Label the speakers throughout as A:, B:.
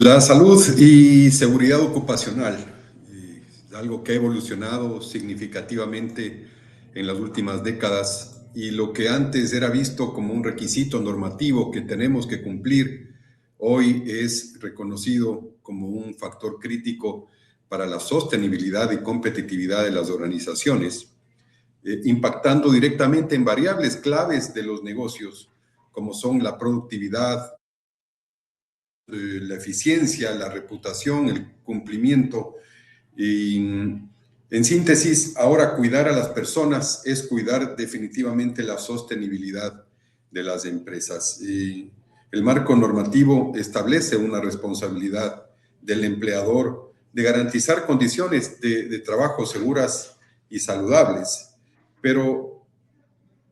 A: La salud y seguridad ocupacional, algo que ha evolucionado significativamente en las últimas décadas y lo que antes era visto como un requisito normativo que tenemos que cumplir, hoy es reconocido como un factor crítico para la sostenibilidad y competitividad de las organizaciones, impactando directamente en variables claves de los negocios, como son la productividad, la eficiencia, la reputación, el cumplimiento. Y en síntesis, ahora cuidar a las personas es cuidar definitivamente la sostenibilidad de las empresas. Y el marco normativo establece una responsabilidad del empleador de garantizar condiciones de trabajo seguras y saludables, pero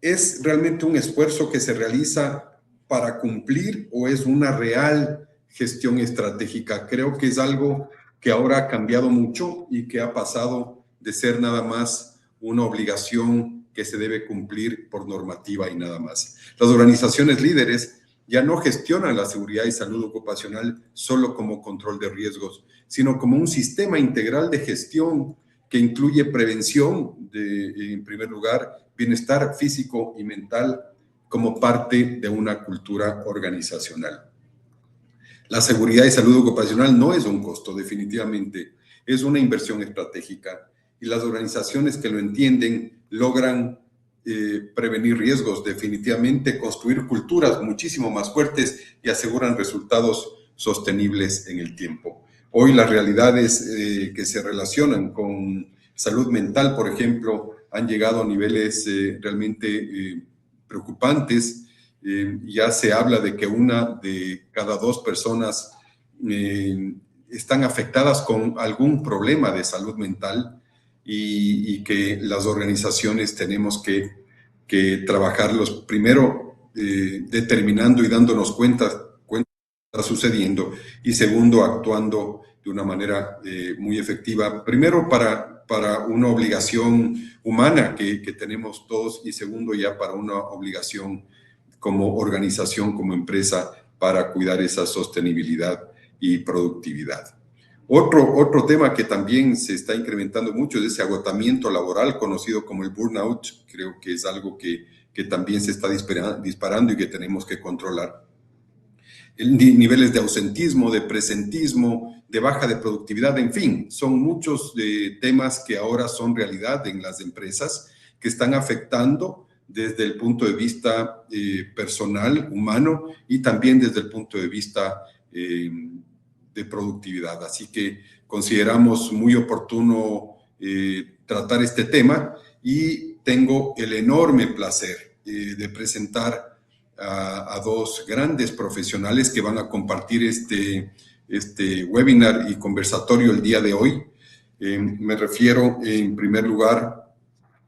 A: ¿es realmente un esfuerzo que se realiza para cumplir o es una real gestión estratégica? Creo que es algo que ahora ha cambiado mucho y que ha pasado de ser nada más una obligación que se debe cumplir por normativa y nada más. Las organizaciones líderes ya no gestionan la seguridad y salud ocupacional solo como control de riesgos, sino como un sistema integral de gestión que incluye prevención, en primer lugar, bienestar físico y mental como parte de una cultura organizacional. La seguridad y salud ocupacional no es un costo, definitivamente, es una inversión estratégica y las organizaciones que lo entienden logran prevenir riesgos, definitivamente construir culturas muchísimo más fuertes y aseguran resultados sostenibles en el tiempo. Hoy las realidades que se relacionan con salud mental, por ejemplo, han llegado a niveles realmente preocupantes. Ya se habla de que una de cada dos personas están afectadas con algún problema de salud mental y que las organizaciones tenemos que trabajarlos primero determinando y dándonos cuenta está sucediendo y segundo actuando de una manera muy efectiva, primero para una obligación humana que tenemos todos y segundo ya para una obligación como organización, como empresa, para cuidar esa sostenibilidad y productividad. Otro tema que también se está incrementando mucho es ese agotamiento laboral conocido como el burnout. Creo que es algo que también se está disparando y que tenemos que controlar. Niveles de ausentismo, de presentismo, de baja de productividad, en fin, son muchos temas que ahora son realidad en las empresas que están afectando desde el punto de vista personal, humano, y también desde el punto de vista de productividad. Así que consideramos muy oportuno tratar este tema y tengo el enorme placer de presentar a dos grandes profesionales que van a compartir este webinar y conversatorio el día de hoy. Me refiero en primer lugar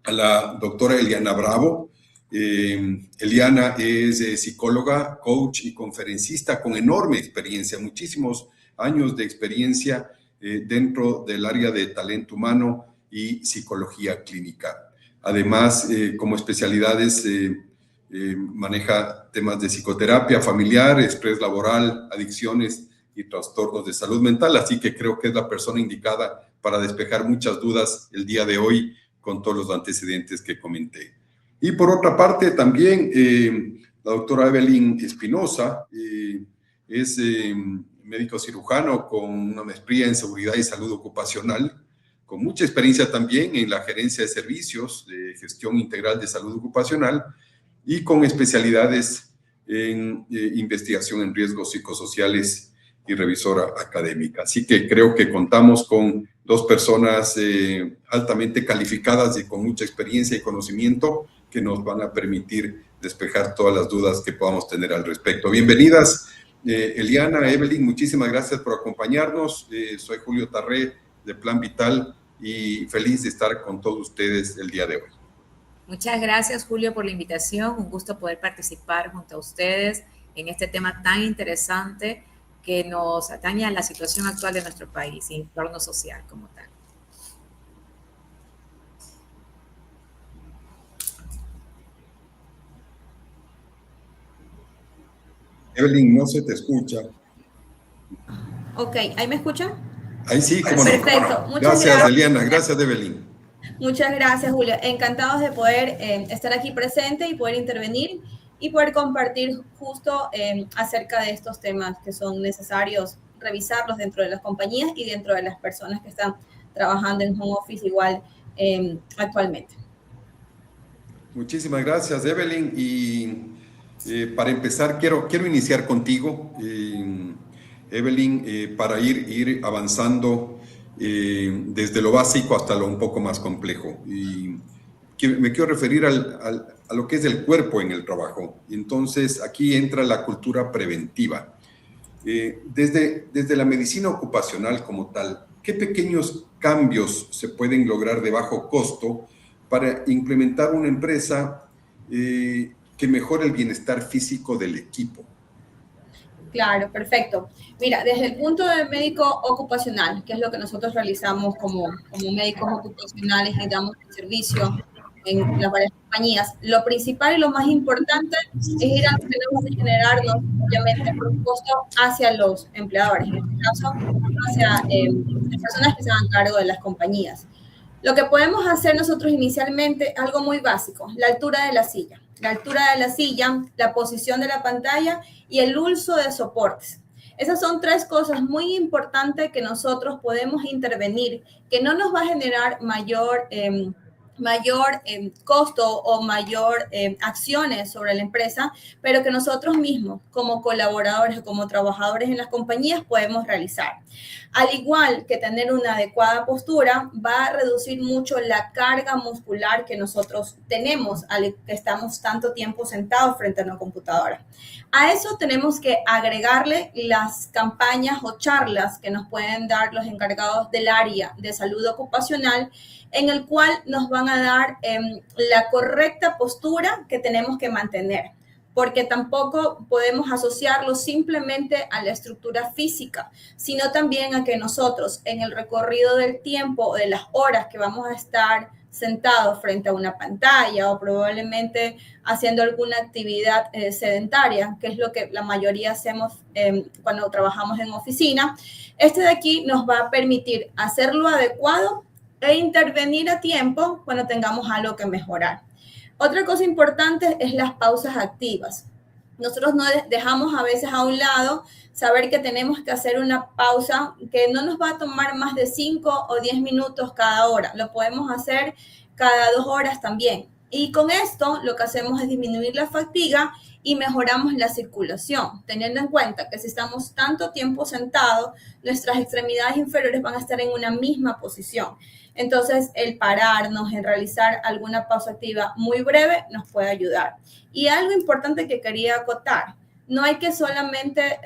A: a la doctora Eliana Bravo. Eliana es psicóloga, coach y conferencista con enorme experiencia, muchísimos años de experiencia dentro del área de talento humano y psicología clínica. Además, como especialidades, maneja temas de psicoterapia familiar, estrés laboral, adicciones y trastornos de salud mental, así que creo que es la persona indicada para despejar muchas dudas el día de hoy con todos los antecedentes que comenté. Y por otra parte, también la doctora Evelyn Espinosa es médico cirujano con una maestría en seguridad y salud ocupacional, con mucha experiencia también en la gerencia de servicios de gestión integral de salud ocupacional y con especialidades en investigación en riesgos psicosociales y revisora académica. Así que creo que contamos con dos personas altamente calificadas y con mucha experiencia y conocimiento que nos van a permitir despejar todas las dudas que podamos tener al respecto. Bienvenidas, Eliana, Evelyn, muchísimas gracias por acompañarnos. Soy Julio Tarré de Plan Vital y feliz de estar con todos ustedes el día de hoy.
B: Muchas gracias, Julio, por la invitación. Un gusto poder participar junto a ustedes en este tema tan interesante que nos atañe a la situación actual de nuestro país y entorno social como tal.
A: Evelyn, no se te escucha.
C: Ok, ¿ahí me escuchan?
A: Ahí sí, cómo no.
C: Perfecto. Muchas
A: Gracias, Eliana. Gracias, Evelyn.
C: Muchas gracias, Julio. Encantados de poder estar aquí presente y poder intervenir y poder compartir justo acerca de estos temas que son necesarios revisarlos dentro de las compañías y dentro de las personas que están trabajando en home office igual actualmente.
A: Muchísimas gracias, Evelyn. Y para empezar, quiero iniciar contigo, Evelyn, para ir avanzando desde lo básico hasta lo un poco más complejo. Y me quiero referir a lo que es el cuerpo en el trabajo. Entonces, aquí entra la cultura preventiva. Desde la medicina ocupacional como tal, ¿qué pequeños cambios se pueden lograr de bajo costo para implementar una empresa que mejore el bienestar físico del equipo?
C: Claro, perfecto. Mira, desde el punto de médico ocupacional, que es lo que nosotros realizamos como médicos ocupacionales y damos el servicio en las varias compañías, lo principal y lo más importante es ir a lo que no va a generarnos, obviamente, un costo hacia los empleadores, en este caso, hacia las personas que se hagan cargo de las compañías. Lo que podemos hacer nosotros inicialmente, algo muy básico, la altura de la silla. La altura de la silla, la posición de la pantalla y el uso de soportes. Esas son tres cosas muy importantes que nosotros podemos intervenir, que no nos va a generar mayor costo o mayor acciones sobre la empresa, pero que nosotros mismos, como colaboradores o como trabajadores en las compañías, podemos realizar. Al igual que tener una adecuada postura, va a reducir mucho la carga muscular que nosotros tenemos al que estamos tanto tiempo sentados frente a una computadora. A eso tenemos que agregarle las campañas o charlas que nos pueden dar los encargados del área de salud ocupacional, en el cual nos van a dar la correcta postura que tenemos que mantener, porque tampoco podemos asociarlo simplemente a la estructura física, sino también a que nosotros en el recorrido del tiempo, de las horas que vamos a estar sentados frente a una pantalla o probablemente haciendo alguna actividad sedentaria, que es lo que la mayoría hacemos cuando trabajamos en oficina, este de aquí nos va a permitir hacerlo adecuado e intervenir a tiempo cuando tengamos algo que mejorar. Otra cosa importante es las pausas activas. Nosotros no dejamos a veces a un lado saber que tenemos que hacer una pausa que no nos va a tomar más de 5 o 10 minutos cada hora. Lo podemos hacer cada 2 horas también. Y con esto lo que hacemos es disminuir la fatiga y mejoramos la circulación, teniendo en cuenta que si estamos tanto tiempo sentados, nuestras extremidades inferiores van a estar en una misma posición. Entonces, el pararnos, en realizar alguna pausa activa muy breve nos puede ayudar. Y algo importante que quería acotar, no hay que solamente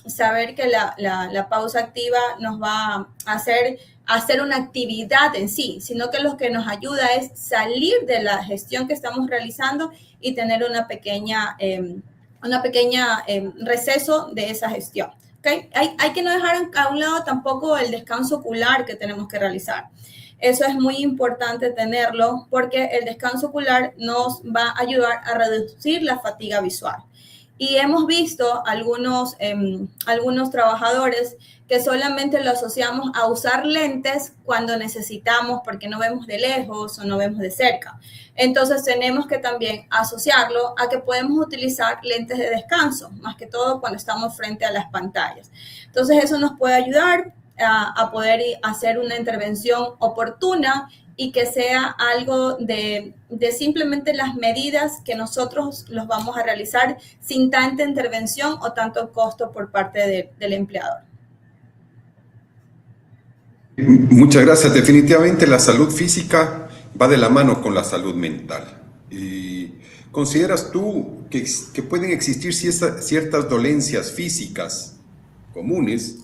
C: saber que la pausa activa nos va a hacer una actividad en sí, sino que lo que nos ayuda es salir de la gestión que estamos realizando y tener una pequeña receso de esa gestión. ¿Okay? Hay que no dejar a un lado tampoco el descanso ocular que tenemos que realizar. Eso es muy importante tenerlo porque el descanso ocular nos va a ayudar a reducir la fatiga visual. Y hemos visto algunos trabajadores que solamente lo asociamos a usar lentes cuando necesitamos porque no vemos de lejos o no vemos de cerca. Entonces tenemos que también asociarlo a que podemos utilizar lentes de descanso, más que todo cuando estamos frente a las pantallas. Entonces eso nos puede ayudar a poder hacer una intervención oportuna y que sea algo de simplemente las medidas que nosotros los vamos a realizar sin tanta intervención o tanto costo por parte del empleador.
A: Muchas gracias. Definitivamente la salud física va de la mano con la salud mental. ¿Consideras tú que pueden existir ciertas dolencias físicas comunes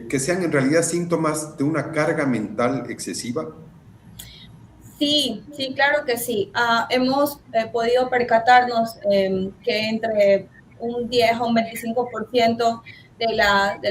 A: que sean en realidad síntomas de una carga mental excesiva?
C: Sí, claro que sí. Hemos podido percatarnos que entre un 10 a un 25% de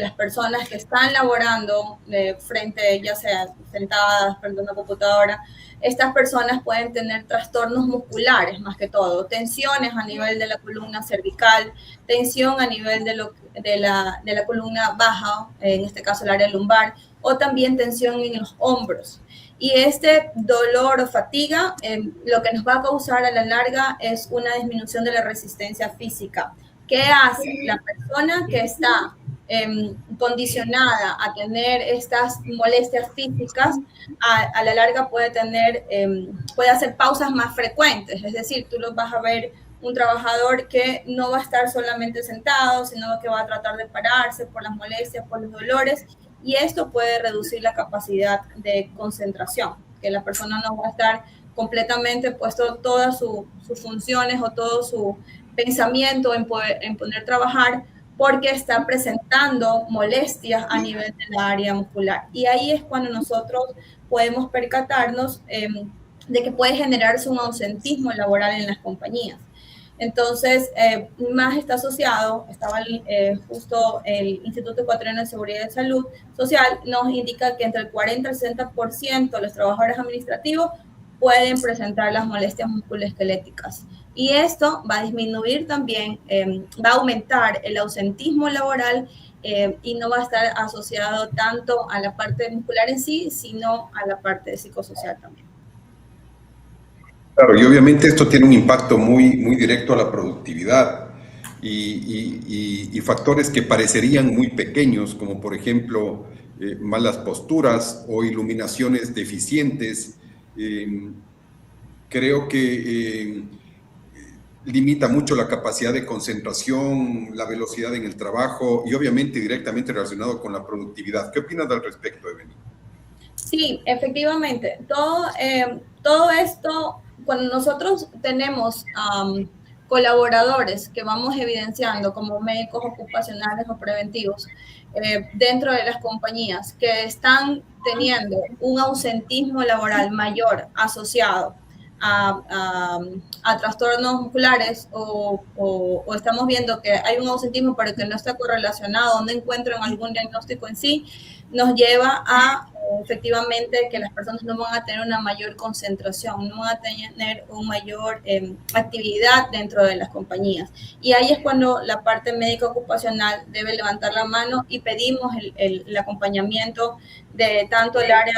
C: las personas que están laborando frente, ya sea sentadas frente a una computadora, estas personas pueden tener trastornos musculares más que todo, tensiones a nivel de la columna cervical, tensión a nivel de la columna baja, en este caso el área lumbar, o también tensión en los hombros. Y este dolor o fatiga lo que nos va a causar a la larga es una disminución de la resistencia física. ¿Qué hace? La persona que está condicionada a tener estas molestias físicas, a la larga puede hacer pausas más frecuentes. Es decir, tú lo vas a ver un trabajador que no va a estar solamente sentado, sino que va a tratar de pararse por las molestias, por los dolores, y esto puede reducir la capacidad de concentración, que la persona no va a estar completamente puesto todas sus funciones o todo su pensamiento en poder trabajar, porque está presentando molestias a nivel de la área muscular. Y ahí es cuando nosotros podemos percatarnos de que puede generarse un ausentismo laboral en las compañías. Entonces, más está asociado, justo el Instituto Ecuatoriano de Seguridad y Salud Social nos indica que entre el 40 y el 60% de los trabajadores administrativos pueden presentar las molestias musculoesqueléticas. Y esto va a disminuir también, va a aumentar el ausentismo laboral y no va a estar asociado tanto a la parte muscular en sí, sino a la parte psicosocial también.
A: Claro, y obviamente esto tiene un impacto muy, muy directo a la productividad y factores que parecerían muy pequeños, como por ejemplo malas posturas o iluminaciones deficientes. Creo que limita mucho la capacidad de concentración, la velocidad en el trabajo y obviamente directamente relacionado con la productividad. ¿Qué opinas al respecto, Evelyn?
C: Sí, efectivamente. Todo esto, cuando nosotros tenemos colaboradores que vamos evidenciando como médicos ocupacionales o preventivos dentro de las compañías que están teniendo un ausentismo laboral mayor asociado a trastornos musculares o estamos viendo que hay un ausentismo pero que no está correlacionado, no encuentran algún diagnóstico en sí, nos lleva a efectivamente que las personas no van a tener una mayor concentración, no van a tener una mayor actividad dentro de las compañías. Y ahí es cuando la parte médica ocupacional debe levantar la mano y pedimos el acompañamiento de tanto el área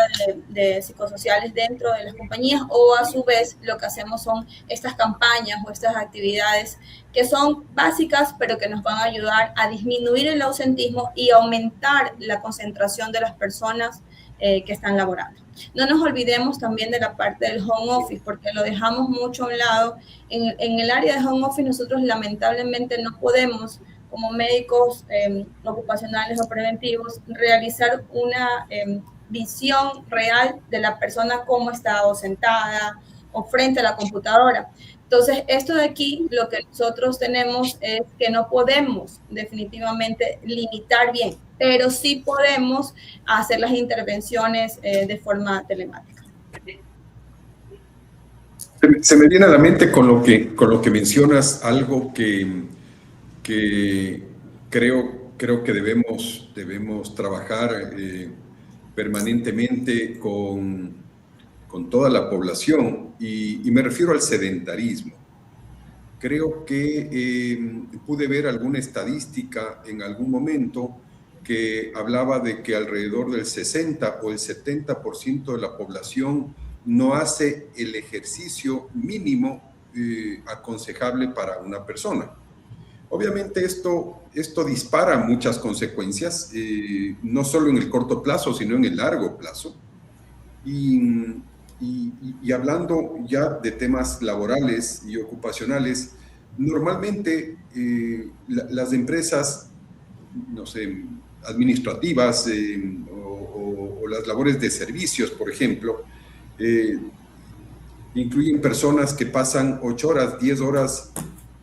C: de psicosociales dentro de las compañías, o a su vez lo que hacemos son estas campañas o estas actividades que son básicas pero que nos van a ayudar a disminuir el ausentismo y aumentar la concentración de las personas que están laborando. No nos olvidemos también de la parte del home office, porque lo dejamos mucho a un lado. En el área de home office nosotros lamentablemente no podemos, como médicos ocupacionales o preventivos, realizar una visión real de la persona cómo está o sentada o frente a la computadora. Entonces, esto de aquí, lo que nosotros tenemos es que no podemos definitivamente limitar bien, pero sí podemos hacer las intervenciones de forma telemática.
A: Se me viene a la mente con lo que mencionas algo que creo que debemos trabajar permanentemente con toda la población y me refiero al sedentarismo. Creo que pude ver alguna estadística en algún momento que hablaba de que alrededor del 60 o el 70% de la población no hace el ejercicio mínimo aconsejable para una persona. Obviamente esto dispara muchas consecuencias, no solo en el corto plazo, sino en el largo plazo. Y hablando ya de temas laborales y ocupacionales, normalmente las empresas, no sé, administrativas o las labores de servicios, por ejemplo, incluyen personas que pasan 8 horas, 10 horas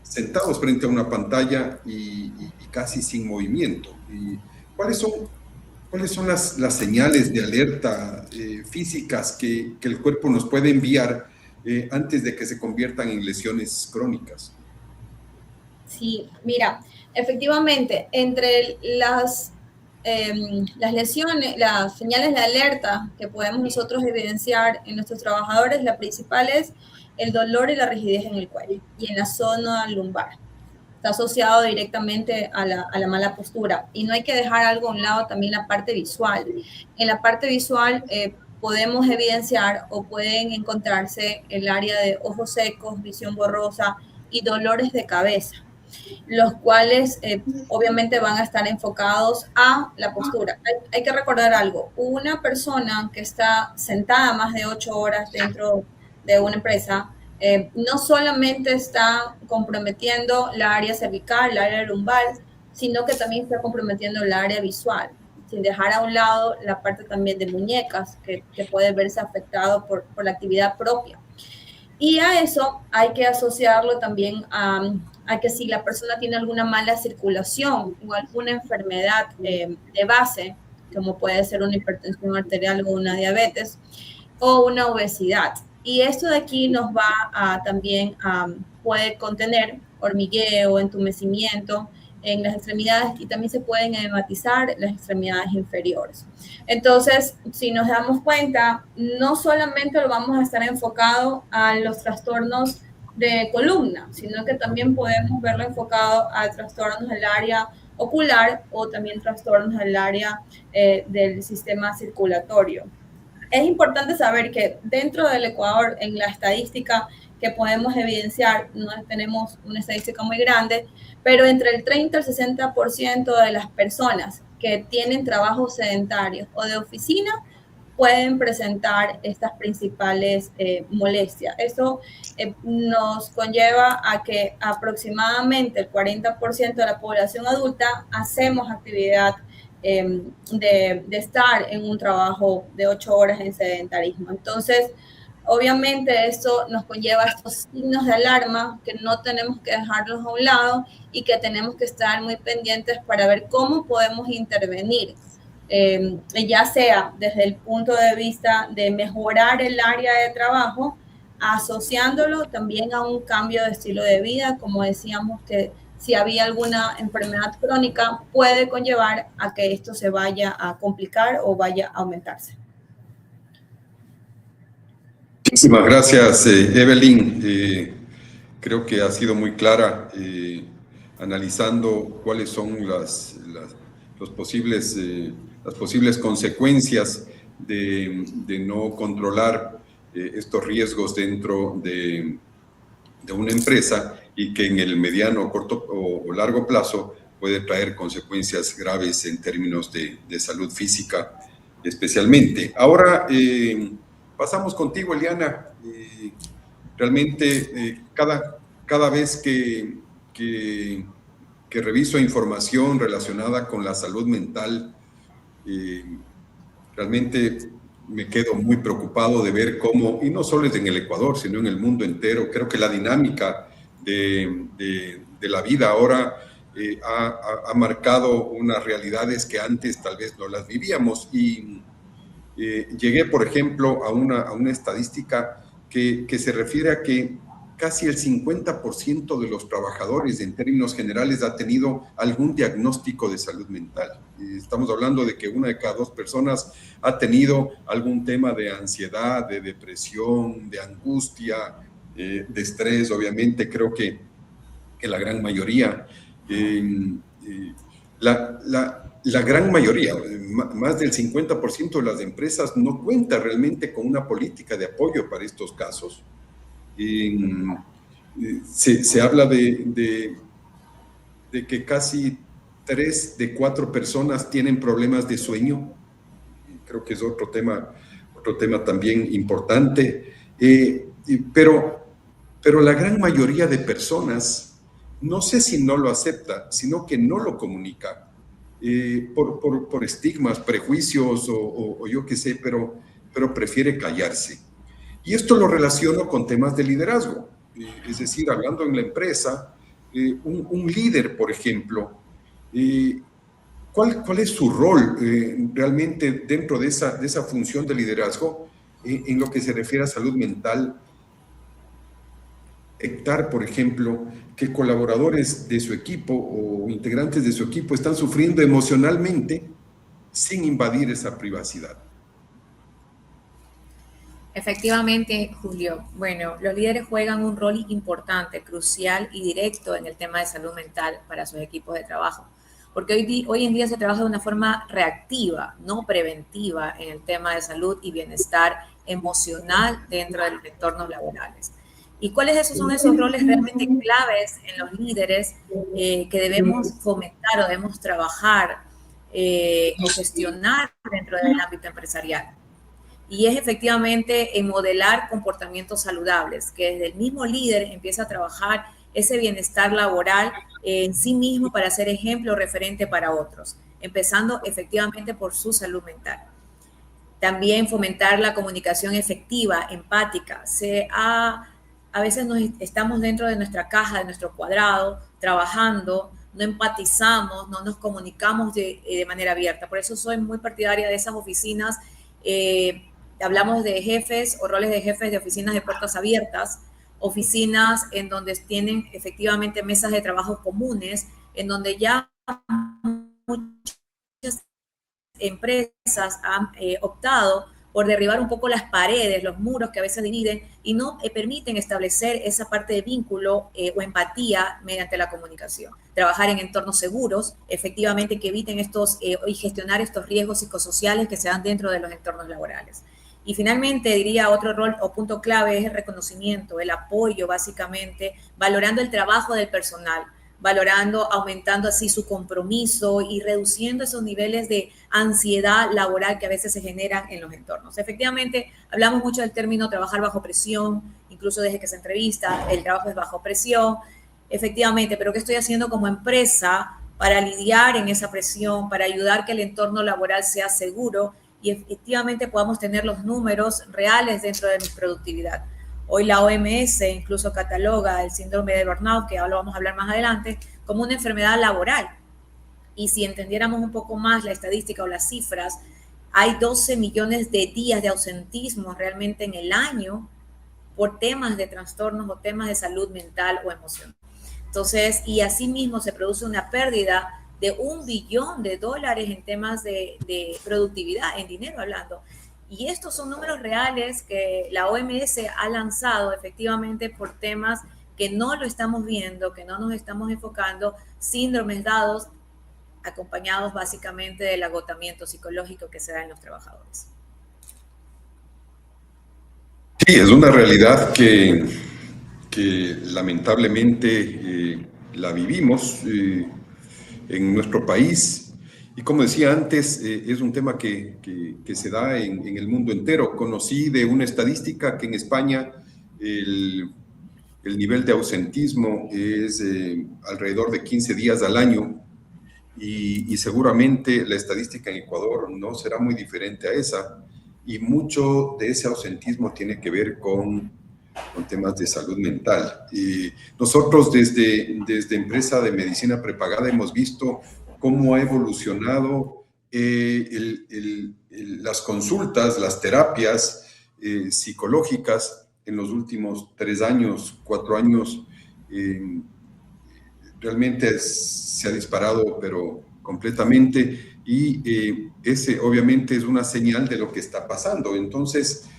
A: sentados frente a una pantalla y casi sin movimiento. ¿Cuáles son las señales de alerta físicas que el cuerpo nos puede enviar antes de que se conviertan en lesiones crónicas?
C: Sí, mira, Efectivamente, entre las lesiones, las señales de alerta que podemos nosotros evidenciar en nuestros trabajadores, la principal es el dolor y la rigidez en el cuello y en la zona lumbar. Está asociado directamente a la mala postura. Y no hay que dejar algo a un lado, también la parte visual. En la parte visual podemos evidenciar o pueden encontrarse el área de ojos secos, visión borrosa y dolores de cabeza, los cuales obviamente van a estar enfocados a la postura. Hay que recordar algo, una persona que está sentada más de 8 horas dentro de una empresa, no solamente está comprometiendo la área cervical, la área lumbar, sino que también está comprometiendo la área visual, sin dejar a un lado la parte también de muñecas, que puede verse afectado por la actividad propia. Y a eso hay que asociarlo también a que si la persona tiene alguna mala circulación o alguna enfermedad de base, como puede ser una hipertensión arterial o una diabetes, o una obesidad. Y esto de aquí nos va a también, puede contener hormigueo, entumecimiento en las extremidades y también se pueden edematizar las extremidades inferiores. Entonces, si nos damos cuenta, no solamente lo vamos a estar enfocado a los trastornos de columna, sino que también podemos verlo enfocado a trastornos del área ocular o también trastornos del área del sistema circulatorio. Es importante saber que dentro del Ecuador, en la estadística que podemos evidenciar, no tenemos una estadística muy grande, pero entre el 30 y el 60% de las personas que tienen trabajos sedentarios o de oficina pueden presentar estas principales molestias. Eso nos conlleva a que aproximadamente el 40% de la población adulta hacemos actividad de estar en un trabajo de 8 horas en sedentarismo. Entonces, obviamente esto nos conlleva estos signos de alarma que no tenemos que dejarlos a un lado y que tenemos que estar muy pendientes para ver cómo podemos intervenir, ya sea desde el punto de vista de mejorar el área de trabajo, asociándolo también a un cambio de estilo de vida, como decíamos que si había alguna enfermedad crónica, puede conllevar a que esto se vaya a complicar o vaya a aumentarse.
A: Muchísimas gracias, Evelyn. Creo que ha sido muy clara analizando cuáles son las posibles consecuencias de no controlar estos riesgos dentro de una empresa y que en el mediano, corto o largo plazo puede traer consecuencias graves en términos de salud física especialmente. Ahora pasamos contigo, Eliana. Realmente cada vez que reviso información relacionada con la salud mental, realmente me quedo muy preocupado de ver cómo, y no solo es en el Ecuador, sino en el mundo entero, creo que la dinámica de la vida ahora ha marcado unas realidades que antes tal vez no las vivíamos. Y llegué, por ejemplo, a una estadística que se refiere a que casi el 50% de los trabajadores en términos generales ha tenido algún diagnóstico de salud mental. Estamos hablando de que 1 de cada 2 personas ha tenido algún tema de ansiedad, de depresión, de angustia, de estrés. Obviamente creo que la gran mayoría, la gran mayoría, más del 50% de las empresas no cuenta realmente con una política de apoyo para estos casos. Se habla de que casi 3 de 4 personas tienen problemas de sueño. Creo que es otro tema también importante. Pero la gran mayoría de personas, no sé si no lo acepta, sino que no lo comunica por estigmas, prejuicios o yo qué sé, pero prefiere callarse. Y esto lo relaciono con temas de liderazgo, es decir, hablando en la empresa, un líder, por ejemplo, ¿cuál es su rol realmente dentro de esa función de liderazgo en lo que se refiere a salud mental? detectar, por ejemplo, que colaboradores de su equipo o integrantes de su equipo están sufriendo emocionalmente sin invadir esa privacidad?
B: Efectivamente, Julio. Bueno, los líderes juegan un rol importante, crucial y directo en el tema de salud mental para sus equipos de trabajo, porque hoy en día se trabaja de una forma reactiva, no preventiva, en el tema de salud y bienestar emocional dentro de los entornos laborales. ¿Y son esos roles realmente claves en los líderes que debemos fomentar o debemos trabajar o gestionar dentro del ámbito empresarial? Y es efectivamente en modelar comportamientos saludables, que desde el mismo líder empieza a trabajar ese bienestar laboral en sí mismo para ser ejemplo referente para otros, empezando efectivamente por su salud mental. También fomentar la comunicación efectiva, empática. A veces estamos dentro de nuestra caja, de nuestro cuadrado, trabajando, no empatizamos, no nos comunicamos de manera abierta. Por eso soy muy partidaria de esas oficinas. Hablamos de jefes o roles de jefes de oficinas de puertas abiertas, oficinas en donde tienen efectivamente mesas de trabajo comunes, en donde ya muchas empresas han optado por derribar un poco las paredes, los muros que a veces dividen y no permiten establecer esa parte de vínculo o empatía mediante la comunicación. Trabajar en entornos seguros, efectivamente, que eviten y gestionar estos riesgos psicosociales que se dan dentro de los entornos laborales. Y finalmente, diría otro rol o punto clave es el reconocimiento, el apoyo, básicamente, valorando el trabajo del personal, valorando, aumentando así su compromiso y reduciendo esos niveles de ansiedad laboral que a veces se generan en los entornos. Efectivamente, hablamos mucho del término trabajar bajo presión, incluso desde que se entrevista, el trabajo es bajo presión, efectivamente, pero ¿qué estoy haciendo como empresa para lidiar en esa presión, para ayudar que el entorno laboral sea seguro y efectivamente podamos tener los números reales dentro de mi productividad? Hoy la OMS incluso cataloga el síndrome de burnout, que ahora vamos a hablar más adelante, como una enfermedad laboral. Y si entendiéramos un poco más la estadística o las cifras, hay 12 millones de días de ausentismo realmente en el año por temas de trastornos o temas de salud mental o emocional. Entonces, y asimismo se produce una pérdida de $1 billón en temas de productividad, en dinero hablando. Y estos son números reales que la OMS ha lanzado efectivamente por temas que no lo estamos viendo, que no nos estamos enfocando, síndromes dados, acompañados básicamente del agotamiento psicológico que se da en los trabajadores.
A: Sí, es una realidad que lamentablemente la vivimos en nuestro país. Y como decía antes, es un tema que se da en el mundo entero. Conocí de una estadística que en España el nivel de ausentismo es alrededor de 15 días al año y seguramente la estadística en Ecuador no será muy diferente a esa. Y mucho de ese ausentismo tiene que ver con temas de salud mental. Nosotros desde Empresa de Medicina Prepagada hemos visto cómo ha evolucionado las consultas, las terapias psicológicas en los últimos 3 años, 4 años. Realmente se ha disparado, pero completamente, y ese obviamente es una señal de lo que está pasando. Entonces,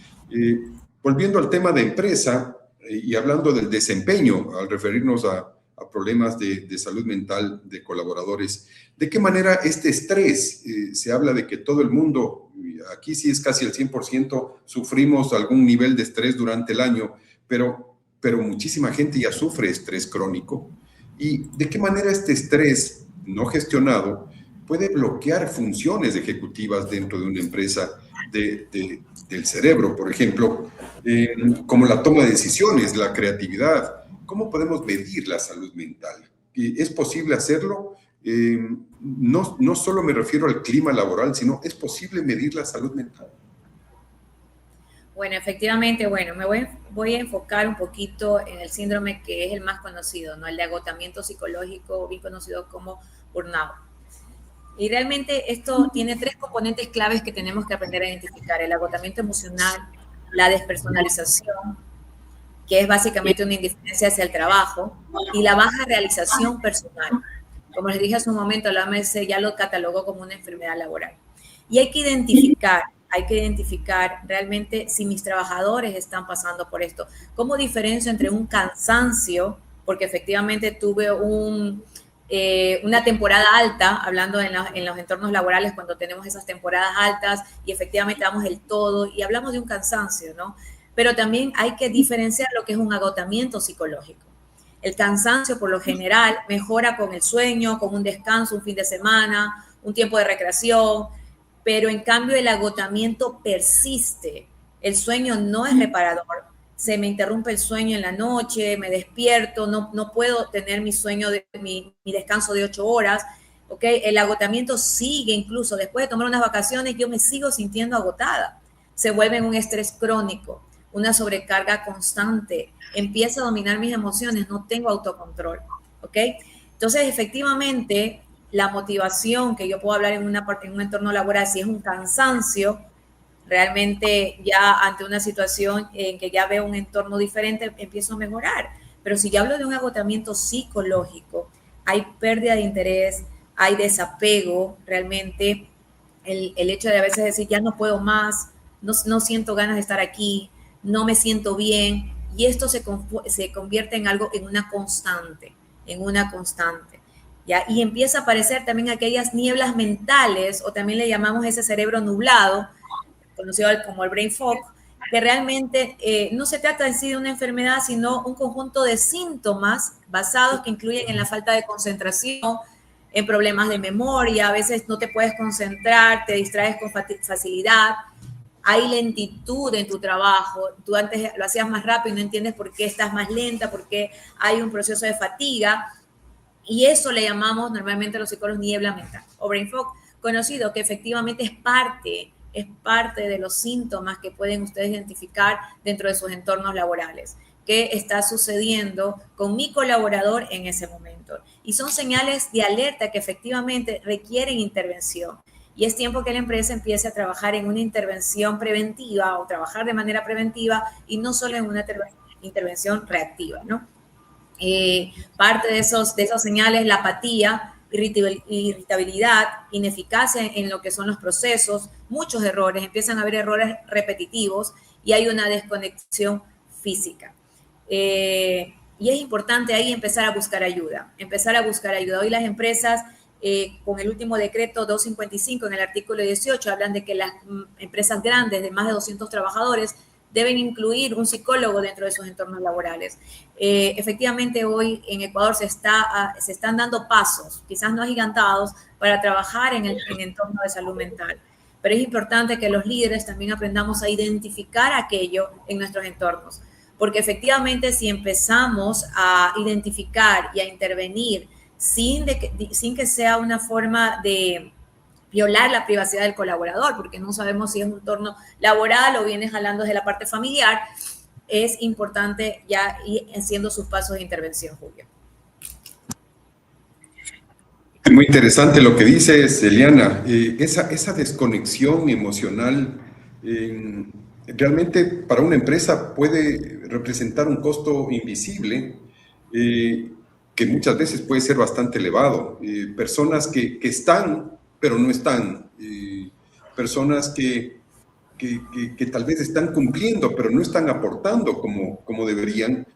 A: volviendo al tema de empresa y hablando del desempeño, al referirnos a problemas de salud mental de colaboradores, ¿de qué manera este estrés? Se habla de que todo el mundo, aquí sí es casi el 100%, sufrimos algún nivel de estrés durante el año, pero muchísima gente ya sufre estrés crónico. ¿Y de qué manera este estrés no gestionado puede bloquear funciones ejecutivas dentro de una empresa del cerebro, por ejemplo, como la toma de decisiones, la creatividad? ¿Cómo podemos medir la salud mental? ¿Es posible hacerlo? No solo me refiero al clima laboral, sino ¿es posible medir la salud mental?
B: Bueno, efectivamente, me voy a enfocar un poquito en el síndrome que es el más conocido, ¿no? El de agotamiento psicológico, bien conocido como burnout. Y realmente esto tiene 3 componentes claves que tenemos que aprender a identificar: el agotamiento emocional, la despersonalización que es básicamente una indiferencia hacia el trabajo, y la baja realización personal. Como les dije hace un momento, la OMS ya lo catalogó como una enfermedad laboral. Y hay que identificar realmente si mis trabajadores están pasando por esto. ¿Cómo diferencio entre un cansancio, porque efectivamente tuve una temporada alta, hablando en los entornos laborales, cuando tenemos esas temporadas altas y efectivamente damos el todo y hablamos de un cansancio, ¿no? Pero también hay que diferenciar lo que es un agotamiento psicológico. El cansancio, por lo general, mejora con el sueño, con un descanso, un fin de semana, un tiempo de recreación, pero en cambio el agotamiento persiste. El sueño no es reparador. Se me interrumpe el sueño en la noche, me despierto, no puedo tener mi sueño, mi descanso de 8 horas. ¿Okay? El agotamiento sigue, incluso después de tomar unas vacaciones, yo me sigo sintiendo agotada. Se vuelve un estrés crónico, una sobrecarga constante, empieza a dominar mis emociones, no tengo autocontrol, ¿ok? Entonces, efectivamente, la motivación que yo puedo hablar en un entorno laboral, si es un cansancio, realmente ya ante una situación en que ya veo un entorno diferente, empiezo a mejorar. Pero si yo hablo de un agotamiento psicológico, hay pérdida de interés, hay desapego, realmente el hecho de a veces decir, ya no puedo más, no siento ganas de estar aquí, no me siento bien, y esto se convierte en algo, en una constante, ¿ya? Y empieza a aparecer también aquellas nieblas mentales, o también le llamamos ese cerebro nublado, conocido como el brain fog, que realmente no se trata en sí de una enfermedad, sino un conjunto de síntomas basados que incluyen en la falta de concentración, en problemas de memoria, a veces no te puedes concentrar, te distraes con facilidad, hay lentitud en tu trabajo, tú antes lo hacías más rápido y no entiendes por qué estás más lenta, porque hay un proceso de fatiga, y eso le llamamos normalmente a los psicólogos niebla mental o brain fog, conocido que efectivamente es parte de los síntomas que pueden ustedes identificar dentro de sus entornos laborales. ¿Qué está sucediendo con mi colaborador en ese momento? Y son señales de alerta que efectivamente requieren intervención. Y es tiempo que la empresa empiece a trabajar en una intervención preventiva o trabajar de manera preventiva y no solo en una intervención reactiva, ¿no? Parte de esos señales, la apatía, irritabilidad, ineficacia en lo que son los procesos, muchos errores, empiezan a haber errores repetitivos y hay una desconexión física. Y es importante ahí empezar a buscar ayuda. Hoy las empresas, con el último decreto 255 en el artículo 18, hablan de que las empresas grandes de más de 200 trabajadores deben incluir un psicólogo dentro de sus entornos laborales. Efectivamente, hoy en Ecuador se están dando pasos, quizás no agigantados, para trabajar en el entorno de salud mental. Pero es importante que los líderes también aprendamos a identificar aquello en nuestros entornos, porque efectivamente si empezamos a identificar y a intervenir sin que sea una forma de violar la privacidad del colaborador, porque no sabemos si es un entorno laboral o viene jalando desde la parte familiar, es importante ya ir haciendo sus pasos de intervención, Julio.
A: Muy interesante lo que dices, Eliana. Esa desconexión emocional realmente para una empresa puede representar un costo invisible que muchas veces puede ser bastante elevado. Personas que están, pero no están. Personas que tal vez están cumpliendo, pero no están aportando como deberían.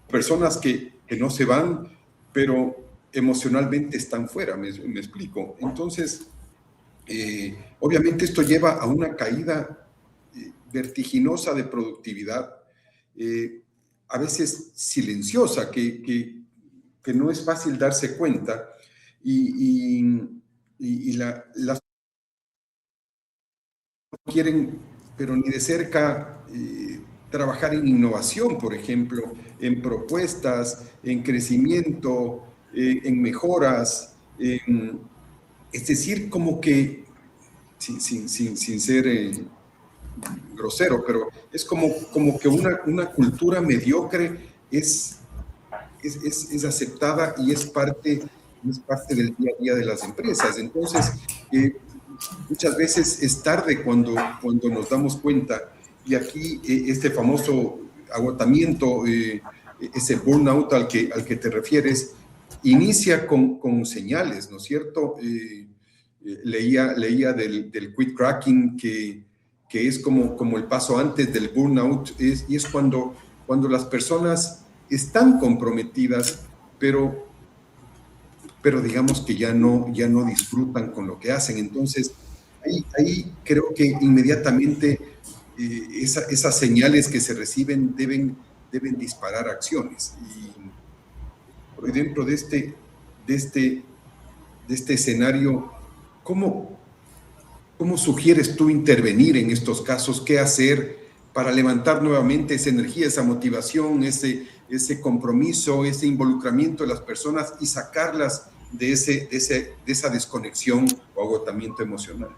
A: Personas que no se van, pero emocionalmente están fuera, me explico. Entonces, obviamente esto lleva a una caída vertiginosa de productividad, a veces silenciosa, que no es fácil darse cuenta, y las no quieren, pero ni de cerca, trabajar en innovación, por ejemplo, en propuestas, en crecimiento, en mejoras, es decir, como que, sin ser grosero, pero es como que una cultura mediocre es aceptada y es parte del día a día de las empresas. Entonces, muchas veces es tarde cuando nos damos cuenta, y aquí este famoso agotamiento, ese burnout al que te refieres, inicia con señales, ¿no es cierto? Leía del quit cracking que es como el paso antes del burnout, y es cuando las personas están comprometidas, pero digamos que ya no disfrutan con lo que hacen. Entonces, ahí creo que inmediatamente esas señales que se reciben deben disparar acciones. Y por dentro de este escenario, ¿cómo sugieres tú intervenir en estos casos? ¿Qué hacer para levantar nuevamente esa energía, esa motivación, ese compromiso, ese involucramiento de las personas y sacarlas de esa desconexión o agotamiento emocional?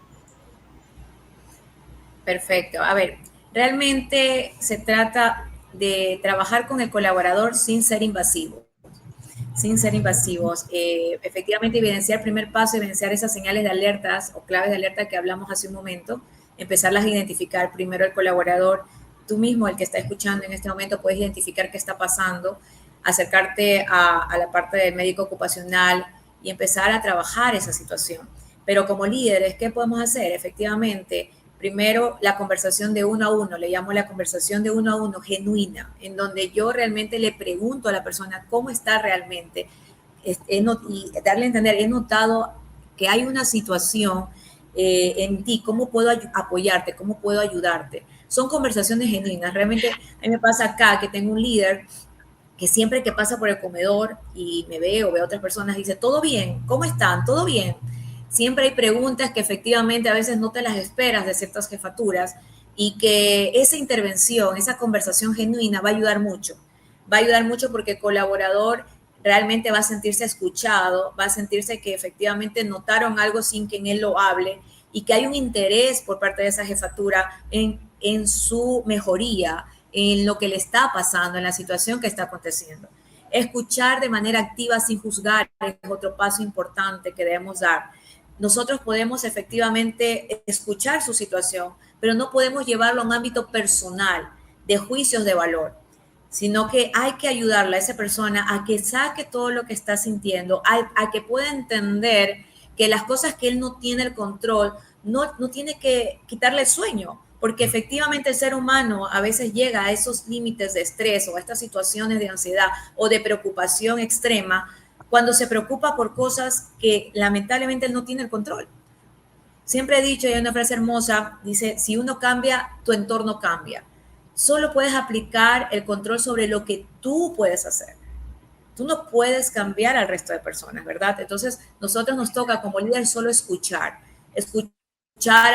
B: Perfecto. A ver, realmente se trata de trabajar con el colaborador sin ser invasivo. Sin ser invasivos. Efectivamente, evidenciar el primer paso, evidenciar esas señales de alertas o claves de alerta que hablamos hace un momento, empezarlas a identificar. Primero el colaborador, tú mismo, el que está escuchando en este momento, puedes identificar qué está pasando, acercarte a la parte del médico ocupacional y empezar a trabajar esa situación. Pero como líderes, ¿qué podemos hacer? Efectivamente, primero la conversación de uno a uno, le llamo la conversación de uno a uno genuina, en donde yo realmente le pregunto a la persona cómo está realmente y darle a entender, he notado que hay una situación en ti, ¿cómo puedo apoyarte? ¿Cómo puedo ayudarte? Son conversaciones genuinas. Realmente a mí me pasa acá que tengo un líder que siempre que pasa por el comedor y me ve o ve a otras personas, dice, ¿todo bien? ¿Cómo están? ¿Todo bien? Siempre hay preguntas que efectivamente a veces no te las esperas de ciertas jefaturas y que esa intervención, esa conversación genuina va a ayudar mucho. Va a ayudar mucho porque el colaborador realmente va a sentirse escuchado, va a sentirse que efectivamente notaron algo sin que en él lo hable y que hay un interés por parte de esa jefatura en su mejoría, en lo que le está pasando, en la situación que está aconteciendo. Escuchar de manera activa sin juzgar es otro paso importante que debemos dar. Nosotros podemos efectivamente escuchar su situación, pero no podemos llevarlo a un ámbito personal de juicios de valor, sino que hay que ayudarle a esa persona a que saque todo lo que está sintiendo, a que pueda entender que las cosas que él no tiene el control, no tiene que quitarle el sueño, porque efectivamente el ser humano a veces llega a esos límites de estrés o a estas situaciones de ansiedad o de preocupación extrema cuando se preocupa por cosas que lamentablemente él no tiene el control. Siempre he dicho, y hay una frase hermosa, dice, si uno cambia, tu entorno cambia. Solo puedes aplicar el control sobre lo que tú puedes hacer. Tú no puedes cambiar al resto de personas, ¿verdad? Entonces, nosotros nos toca como líder solo escuchar,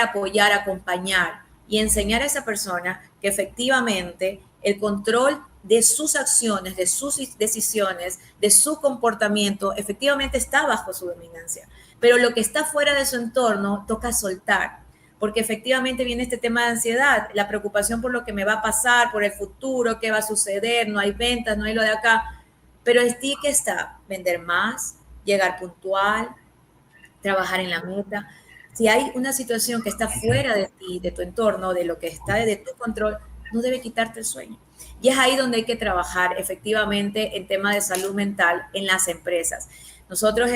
B: apoyar, acompañar y enseñar a esa persona que efectivamente el control de sus acciones, de sus decisiones, de su comportamiento, efectivamente está bajo su dominancia. Pero lo que está fuera de su entorno toca soltar, porque efectivamente viene este tema de ansiedad, la preocupación por lo que me va a pasar, por el futuro, qué va a suceder, no hay ventas, no hay lo de acá. Pero el ti que está, vender más, llegar puntual, trabajar en la meta. Si hay una situación que está fuera de ti, de tu entorno, de lo que está de tu control, no debe quitarte el sueño. Y es ahí donde hay que trabajar efectivamente en tema de salud mental en las empresas. Nosotros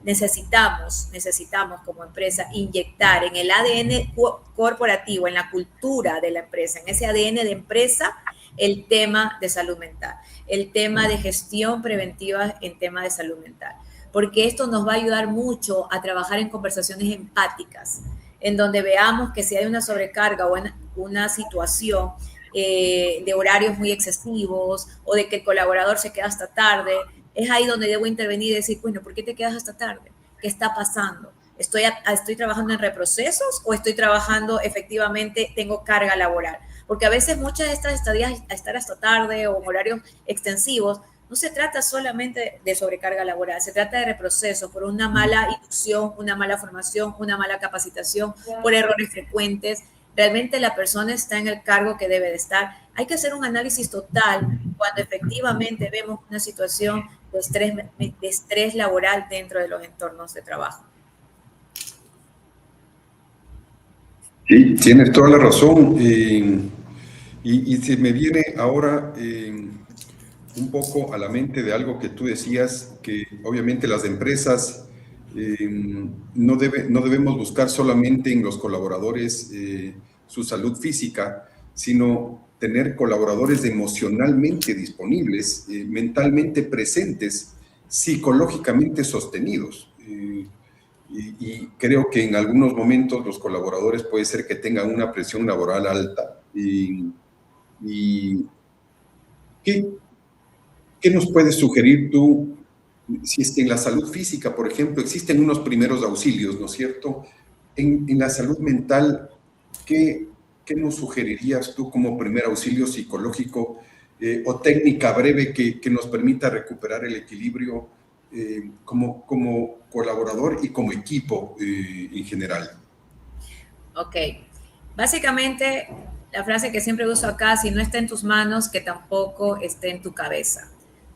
B: necesitamos como empresa inyectar en el ADN corporativo, en la cultura de la empresa, en ese ADN de empresa, el tema de salud mental, el tema de gestión preventiva en tema de salud mental, porque esto nos va a ayudar mucho a trabajar en conversaciones empáticas, en donde veamos que si hay una sobrecarga o una situación de horarios muy excesivos o de que el colaborador se queda hasta tarde, es ahí donde debo intervenir y decir, bueno, ¿por qué te quedas hasta tarde? ¿Qué está pasando? ¿Estoy trabajando en reprocesos o estoy trabajando efectivamente, tengo carga laboral? Porque a veces muchas de estas estadías a estar hasta tarde o en horarios extensivos, no se trata solamente de sobrecarga laboral, se trata de reprocesos por una mala inducción, una mala formación, una mala capacitación, por errores frecuentes. Realmente la persona está en el cargo que debe de estar. Hay que hacer un análisis total cuando efectivamente vemos una situación de estrés laboral dentro de los entornos de trabajo.
A: Sí, tienes toda la razón. Y se me viene ahora un poco a la mente de algo que tú decías, que obviamente las empresas no debemos buscar solamente en los colaboradores su salud física, sino tener colaboradores emocionalmente disponibles, mentalmente presentes, psicológicamente sostenidos. Y creo que en algunos momentos los colaboradores puede ser que tengan una presión laboral alta. Y ¿qué, ¿qué nos puedes sugerir tú? Si es que en la salud física, por ejemplo, existen unos primeros auxilios, ¿no es cierto? En la salud mental, ¿qué nos sugerirías tú como primer auxilio psicológico o técnica breve que nos permita recuperar el equilibrio como colaborador y como equipo en general?
B: Ok. Básicamente, la frase que siempre uso acá, si no está en tus manos, que tampoco esté en tu cabeza.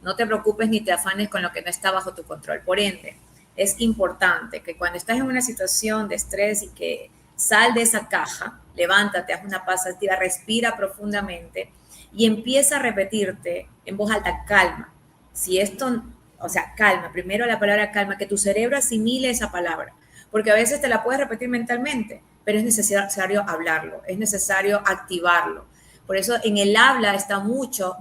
B: No te preocupes ni te afanes con lo que no está bajo tu control. Por ende, es importante que cuando estás en una situación de estrés y que sal de esa caja, levántate, haz una pausa activa, respira profundamente y empieza a repetirte en voz alta, calma. Si esto, o sea, calma, primero la palabra calma, que tu cerebro asimile esa palabra, porque a veces te la puedes repetir mentalmente, pero es necesario hablarlo, es necesario activarlo. Por eso en el habla está mucho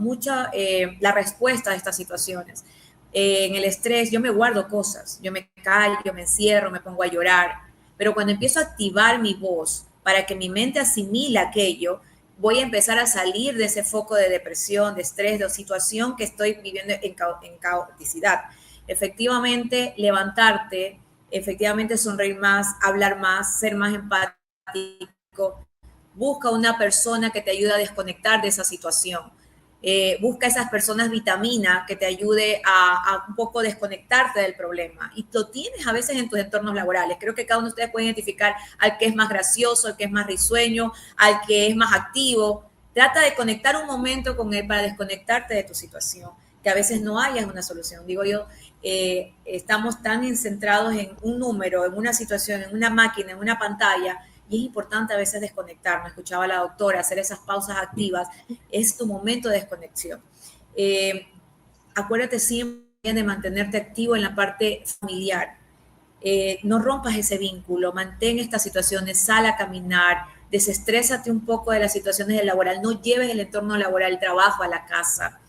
B: la respuesta a estas situaciones. En el estrés yo me guardo cosas, yo me callo, me encierro, me pongo a llorar, pero cuando empiezo a activar mi voz para que mi mente asimile aquello, voy a empezar a salir de ese foco de depresión, de estrés, de situación que estoy viviendo en caoticidad. Efectivamente, levantarte, efectivamente sonreír más, hablar más, ser más empático. Busca una persona que te ayude a desconectar de esa situación. Busca esas personas vitamina que te ayude a un poco desconectarte del problema. Y lo tienes a veces en tus entornos laborales. Creo que cada uno de ustedes puede identificar al que es más gracioso, al que es más risueño, al que es más activo. Trata de conectar un momento con él para desconectarte de tu situación, que a veces no haya una solución. Digo yo, estamos tan centrados en un número, en una situación, en una máquina, en una pantalla, y es importante a veces desconectarnos. Escuchaba a la doctora, hacer esas pausas activas, es tu momento de desconexión. Acuérdate siempre de mantenerte activo en la parte familiar. No rompas ese vínculo, mantén estas situaciones, sal a caminar, desestrésate un poco de las situaciones del laboral, no lleves el entorno laboral, el trabajo a la casa.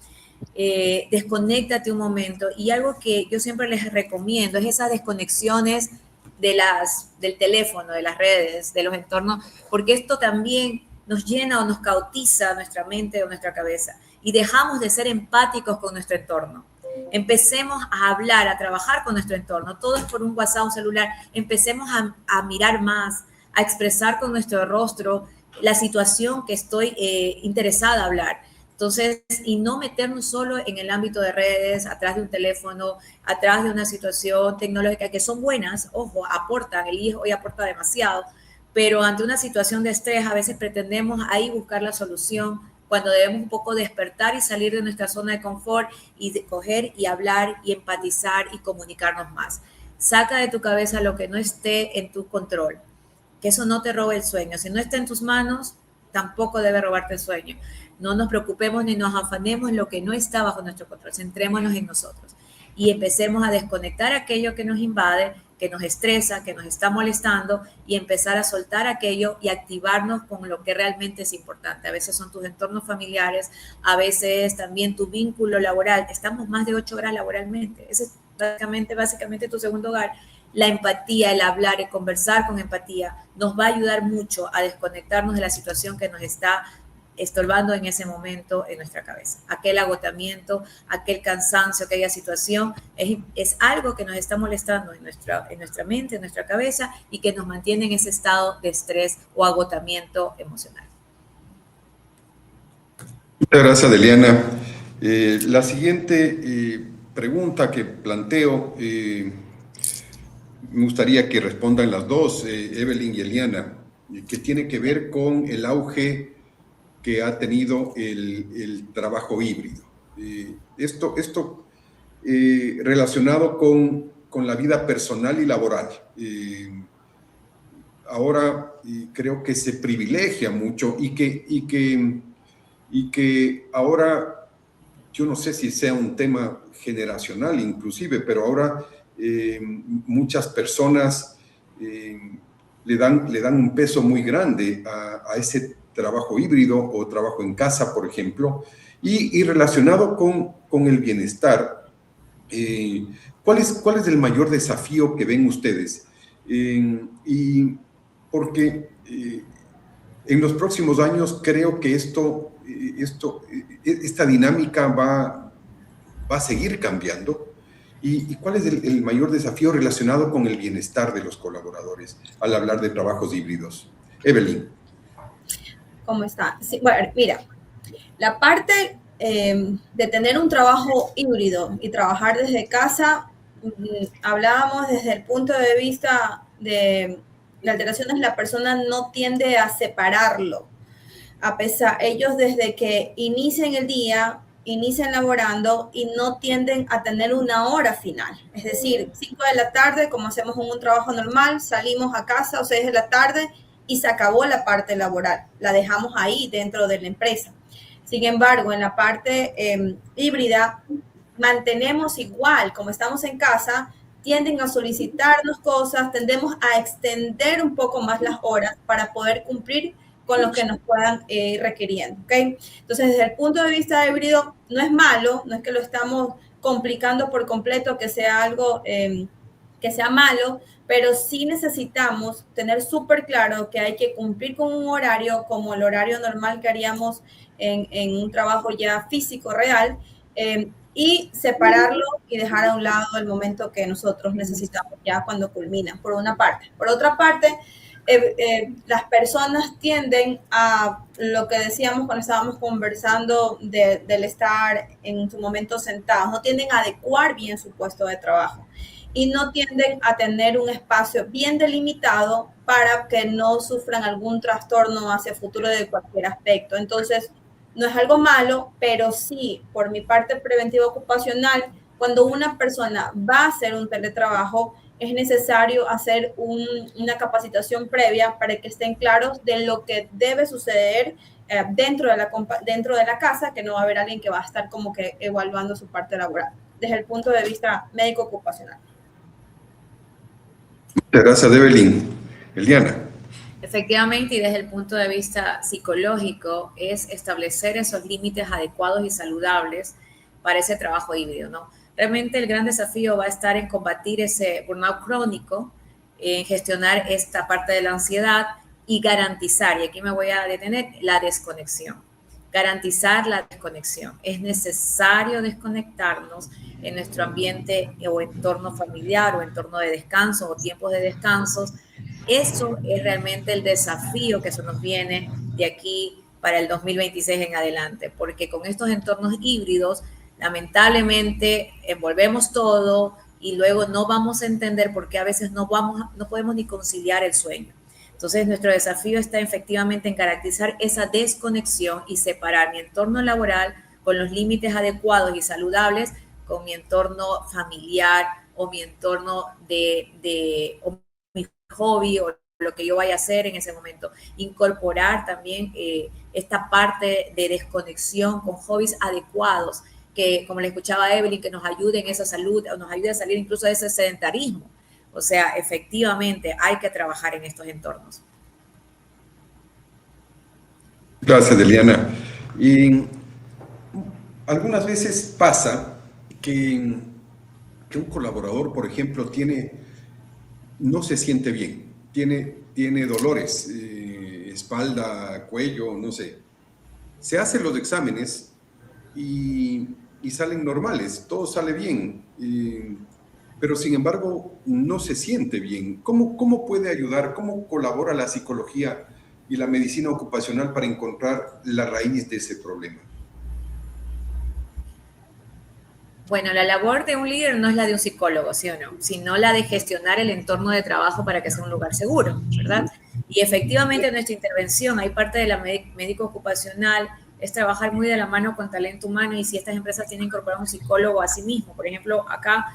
B: Desconéctate un momento. Y algo que yo siempre les recomiendo es esas desconexiones del teléfono, de las redes, de los entornos, porque esto también nos llena o nos cautiza nuestra mente o nuestra cabeza y dejamos de ser empáticos con nuestro entorno. Empecemos a hablar, a trabajar con nuestro entorno, todo es por un WhatsApp, un celular, empecemos a mirar más, a expresar con nuestro rostro la situación que estoy interesada a hablar. Entonces, y no meternos solo en el ámbito de redes, atrás de un teléfono, atrás de una situación tecnológica, que son buenas, ojo, aportan, el hijo hoy aporta demasiado, pero ante una situación de estrés a veces pretendemos ahí buscar la solución cuando debemos un poco despertar y salir de nuestra zona de confort y de coger y hablar y empatizar y comunicarnos más. Saca de tu cabeza lo que no esté en tu control, que eso no te robe el sueño. Si no está en tus manos, tampoco debe robarte el sueño. No nos preocupemos ni nos afanemos en lo que no está bajo nuestro control. Centrémonos en nosotros y empecemos a desconectar aquello que nos invade, que nos estresa, que nos está molestando y empezar a soltar aquello y activarnos con lo que realmente es importante. A veces son tus entornos familiares, a veces también tu vínculo laboral. Estamos más de 8 horas laboralmente. Ese es básicamente tu segundo hogar. La empatía, el hablar, el conversar con empatía nos va a ayudar mucho a desconectarnos de la situación que nos está estorbando en ese momento en nuestra cabeza. Aquel agotamiento, aquel cansancio, aquella situación, es algo que nos está molestando en nuestra mente, en nuestra cabeza y que nos mantiene en ese estado de estrés o agotamiento emocional.
A: Muchas gracias, Deliana. La siguiente pregunta que planteo, me gustaría que respondan las dos, Evelyn y Eliana, que tiene que ver con el auge que ha tenido el trabajo híbrido. Esto relacionado con la vida personal y laboral. Ahora creo que se privilegia mucho y que y que ahora, yo no sé si sea un tema generacional inclusive, pero ahora muchas personas le dan un peso muy grande a ese trabajo híbrido o trabajo en casa, por ejemplo, y relacionado con el bienestar. ¿Cuál es el mayor desafío que ven ustedes? Y porque en los próximos años creo que esta dinámica va a seguir cambiando. ¿Y cuál es el mayor desafío relacionado con el bienestar de los colaboradores al hablar de trabajos híbridos? Evelyn.
C: ¿Cómo está? Sí, bueno, mira, la parte de tener un trabajo híbrido y trabajar desde casa, hablábamos desde el punto de vista de la alteración, la persona no tiende a separarlo. A pesar, ellos desde que inician el día, inician laborando y no tienden a tener una hora final. Es decir, 5 de la tarde, como hacemos en un trabajo normal, salimos a casa o 6 de la tarde y se acabó la parte laboral. La dejamos ahí dentro de la empresa. Sin embargo, en la parte híbrida, mantenemos igual, como estamos en casa, tienden a solicitarnos cosas, tendemos a extender un poco más las horas para poder cumplir con lo que nos puedan requiriendo, ¿ok? Entonces, desde el punto de vista híbrido, no es malo, no es que lo estamos complicando por completo, que sea algo que sea malo, pero sí necesitamos tener súper claro que hay que cumplir con un horario como el horario normal que haríamos en un trabajo ya físico, real, y separarlo y dejar a un lado el momento que nosotros necesitamos ya cuando culmina, por una parte. Por otra parte, las personas tienden a lo que decíamos cuando estábamos conversando del estar en su momento sentados, no tienden a adecuar bien su puesto de trabajo y no tienden a tener un espacio bien delimitado para que no sufran algún trastorno hacia el futuro de cualquier aspecto. Entonces, no es algo malo, pero sí, por mi parte preventiva ocupacional, cuando una persona va a hacer un teletrabajo, es necesario hacer una capacitación previa para que estén claros de lo que debe suceder dentro de la casa, que no va a haber alguien que va a estar como que evaluando su parte laboral, desde el punto de vista médico ocupacional.
A: Muchas gracias, Evelyn. Eliana.
B: Efectivamente, y desde el punto de vista psicológico, es establecer esos límites adecuados y saludables para ese trabajo híbrido, ¿no? Realmente el gran desafío va a estar en combatir ese burnout crónico, en gestionar esta parte de la ansiedad y garantizar, y aquí me voy a detener, la desconexión. Garantizar la desconexión. Es necesario desconectarnos en nuestro ambiente o entorno familiar o entorno de descanso o tiempos de descansos. Eso es realmente el desafío que se nos viene de aquí para el 2026 en adelante, porque con estos entornos híbridos, lamentablemente, envolvemos todo y luego no vamos a entender por qué a veces no podemos ni conciliar el sueño. Entonces, nuestro desafío está efectivamente en garantizar esa desconexión y separar mi entorno laboral con los límites adecuados y saludables con mi entorno familiar o mi entorno o mi hobby o lo que yo vaya a hacer en ese momento. Incorporar también esta parte de desconexión con hobbies adecuados que, como le escuchaba a Evelyn, que nos ayude en esa salud, o nos ayude a salir incluso de ese sedentarismo. O sea, efectivamente hay que trabajar en estos entornos.
A: Gracias, Eliana. Y algunas veces pasa que un colaborador, por ejemplo, no se siente bien, tiene dolores, espalda, cuello, no sé. Se hacen los exámenes y salen normales, todo sale bien, pero sin embargo no se siente bien. ¿Cómo puede ayudar, cómo colabora la psicología y la medicina ocupacional para encontrar la raíz de ese problema?
B: Bueno, la labor de un líder no es la de un psicólogo, ¿sí o no? Sino la de gestionar el entorno de trabajo para que sea un lugar seguro, ¿verdad? Y efectivamente en nuestra intervención hay parte de la médico ocupacional, es trabajar muy de la mano con talento humano y si estas empresas tienen incorporado un psicólogo a sí mismo. Por ejemplo, acá,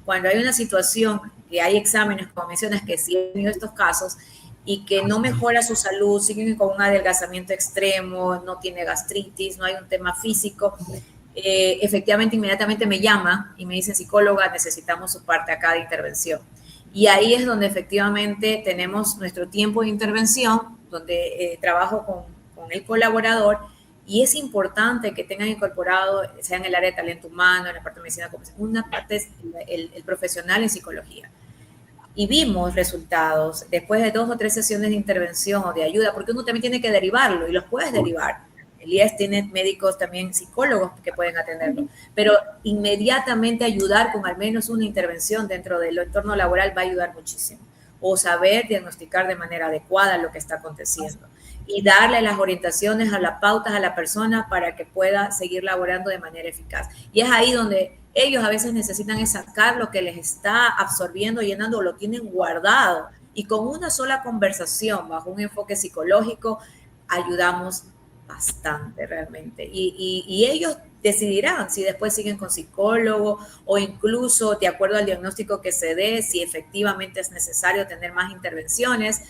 B: cuando hay una situación que hay exámenes, como mencionas, que sí he tenido estos casos, y que no mejora su salud, siguen con un adelgazamiento extremo, no tiene gastritis, no hay un tema físico, efectivamente inmediatamente me llama y me dice, psicóloga, necesitamos su parte acá de intervención. Y ahí es donde efectivamente tenemos nuestro tiempo de intervención, donde trabajo con el colaborador, y es importante que tengan incorporado, sea en el área de talento humano, en la parte de medicina, una parte es el profesional en psicología. Y vimos resultados después de 2 o 3 sesiones de intervención o de ayuda, porque uno también tiene que derivarlo y los puedes derivar. El IES tiene médicos también, psicólogos que pueden atenderlo, pero inmediatamente ayudar con al menos una intervención dentro del entorno laboral va a ayudar muchísimo. O saber diagnosticar de manera adecuada lo que está aconteciendo y darle las orientaciones, a las pautas a la persona para que pueda seguir laborando de manera eficaz. Y es ahí donde ellos a veces necesitan sacar lo que les está absorbiendo, llenando, lo tienen guardado. Y con una sola conversación, bajo un enfoque psicológico, ayudamos bastante realmente. Y ellos decidirán si después siguen con psicólogo o incluso de acuerdo al diagnóstico que se dé, si efectivamente es necesario tener más intervenciones.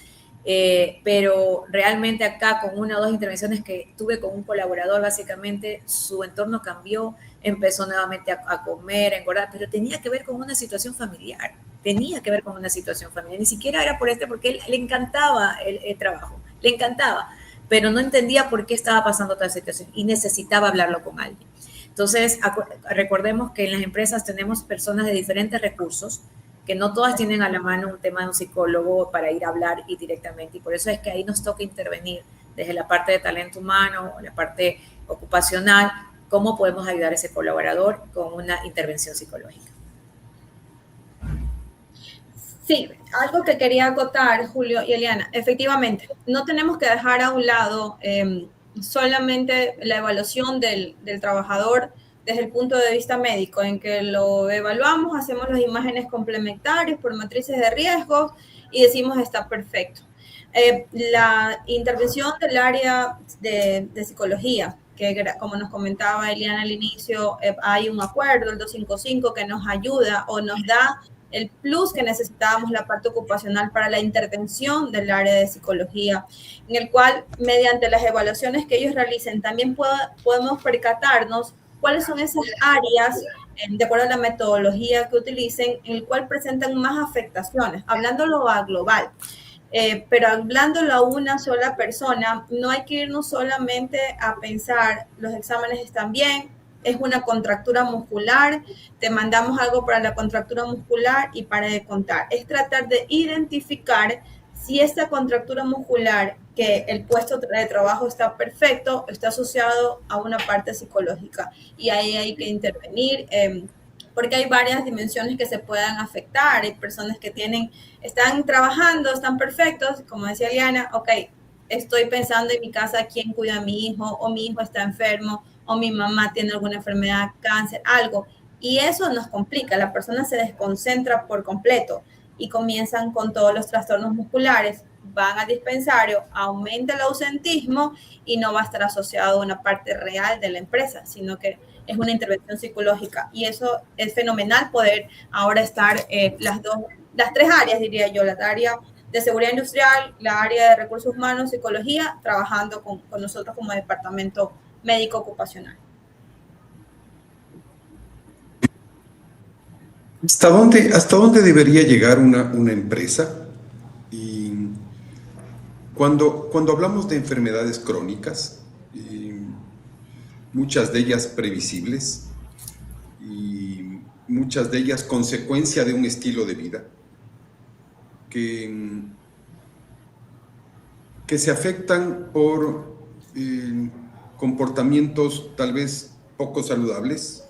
B: Pero realmente acá con 1 o 2 intervenciones que tuve con un colaborador, básicamente su entorno cambió, empezó nuevamente a comer, a engordar, pero tenía que ver con una situación familiar, ni siquiera era por porque él, le encantaba el trabajo, le encantaba, pero no entendía por qué estaba pasando toda situación y necesitaba hablarlo con alguien. Entonces, recordemos que en las empresas tenemos personas de diferentes recursos, que no todas tienen a la mano un tema de un psicólogo para ir a hablar y directamente, y por eso es que ahí nos toca intervenir desde la parte de talento humano, la parte ocupacional, cómo podemos ayudar a ese colaborador con una intervención psicológica.
C: Sí, algo que quería acotar, Julio y Eliana, efectivamente, no tenemos que dejar a un lado solamente la evaluación del trabajador desde el punto de vista médico, en que lo evaluamos, hacemos las imágenes complementarias por matrices de riesgo y decimos está perfecto. La intervención del área de psicología, que como nos comentaba Eliana al inicio, hay un acuerdo, el 255, que nos ayuda o nos da el plus que necesitábamos, la parte ocupacional para la intervención del área de psicología, en el cual mediante las evaluaciones que ellos realicen también podemos percatarnos cuáles son esas áreas, de acuerdo a la metodología que utilicen, en el cual presentan más afectaciones, hablándolo a global. Pero hablándolo a una sola persona, no hay que irnos solamente a pensar, los exámenes están bien, es una contractura muscular, te mandamos algo para la contractura muscular y para de contar. Es tratar de identificar si esta contractura muscular, que el puesto de trabajo está perfecto, está asociado a una parte psicológica. Y ahí hay que intervenir, porque hay varias dimensiones que se puedan afectar. Hay personas que están trabajando, están perfectos, como decía Eliana, ok, estoy pensando en mi casa, quién cuida a mi hijo, o mi hijo está enfermo, o mi mamá tiene alguna enfermedad, cáncer, algo. Y eso nos complica, la persona se desconcentra por completo y comienzan con todos los trastornos musculares, van al dispensario, aumenta el ausentismo y no va a estar asociado a una parte real de la empresa, sino que es una intervención psicológica. Y eso es fenomenal poder ahora estar las 3 áreas, diría yo, la área de seguridad industrial, la área de recursos humanos, psicología, trabajando con nosotros como departamento médico ocupacional.
A: ¿Hasta dónde debería llegar una empresa? Y cuando hablamos de enfermedades crónicas, muchas de ellas previsibles y muchas de ellas consecuencia de un estilo de vida que se afectan por comportamientos tal vez poco saludables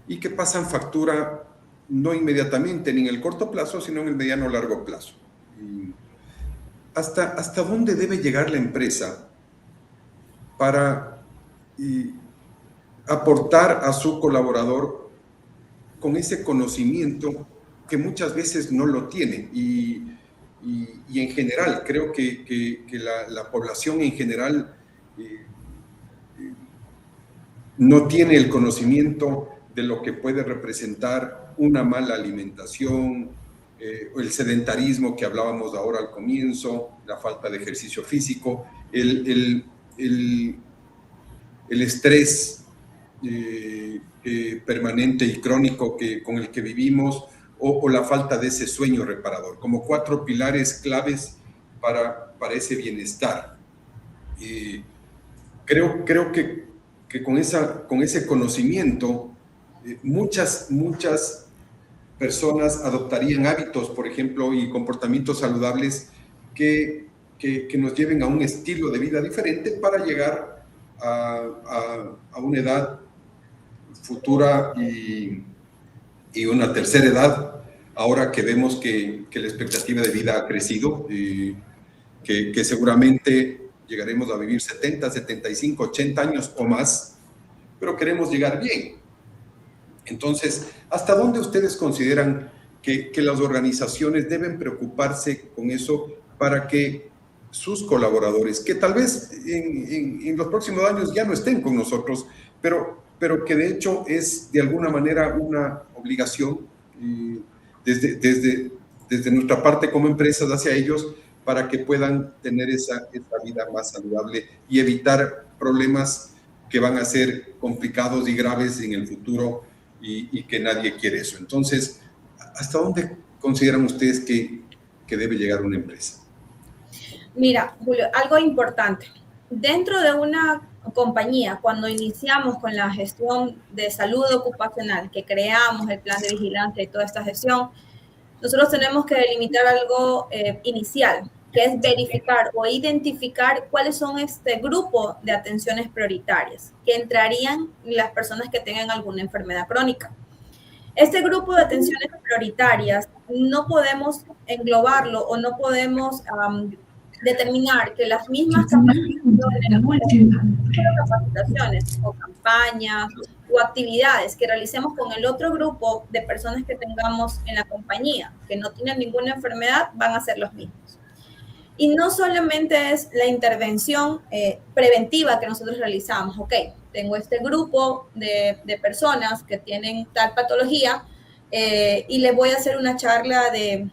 A: y que pasan factura no inmediatamente ni en el corto plazo, sino en el mediano o largo plazo. ¿Hasta dónde debe llegar la empresa para aportar a su colaborador con ese conocimiento que muchas veces no lo tiene? Y en general, creo que la población en general no tiene el conocimiento de lo que puede representar una mala alimentación, el sedentarismo que hablábamos ahora al comienzo, la falta de ejercicio físico, el estrés permanente y crónico con el que vivimos, o la falta de ese sueño reparador, como 4 pilares claves para ese bienestar. Creo que con ese conocimiento, muchas personas adoptarían hábitos, por ejemplo, y comportamientos saludables que nos lleven a un estilo de vida diferente para llegar a una edad futura y una tercera edad, ahora que vemos que la expectativa de vida ha crecido, que seguramente llegaremos a vivir 70, 75, 80 años o más, pero queremos llegar bien. Entonces, ¿hasta dónde ustedes consideran que las organizaciones deben preocuparse con eso para que sus colaboradores, que tal vez en los próximos años ya no estén con nosotros, pero que de hecho es de alguna manera una obligación desde nuestra parte como empresas hacia ellos, para que puedan tener esa vida más saludable y evitar problemas que van a ser complicados y graves en el futuro, y que nadie quiere eso? Entonces, ¿hasta dónde consideran ustedes que debe llegar una empresa?
C: Mira, Julio, algo importante. Dentro de una compañía, cuando iniciamos con la gestión de salud ocupacional, que creamos el plan de vigilancia y toda esta gestión, nosotros tenemos que delimitar algo inicial, que es verificar o identificar cuáles son este grupo de atenciones prioritarias, que entrarían las personas que tengan alguna enfermedad crónica. Este grupo de atenciones prioritarias no podemos englobarlo o no podemos determinar que las mismas capacitaciones o campañas o actividades que realicemos con el otro grupo de personas que tengamos en la compañía, que no tienen ninguna enfermedad, van a ser los mismos. Y no solamente es la intervención preventiva que nosotros realizamos. Ok, tengo este grupo de personas que tienen tal patología, y les voy a hacer una charla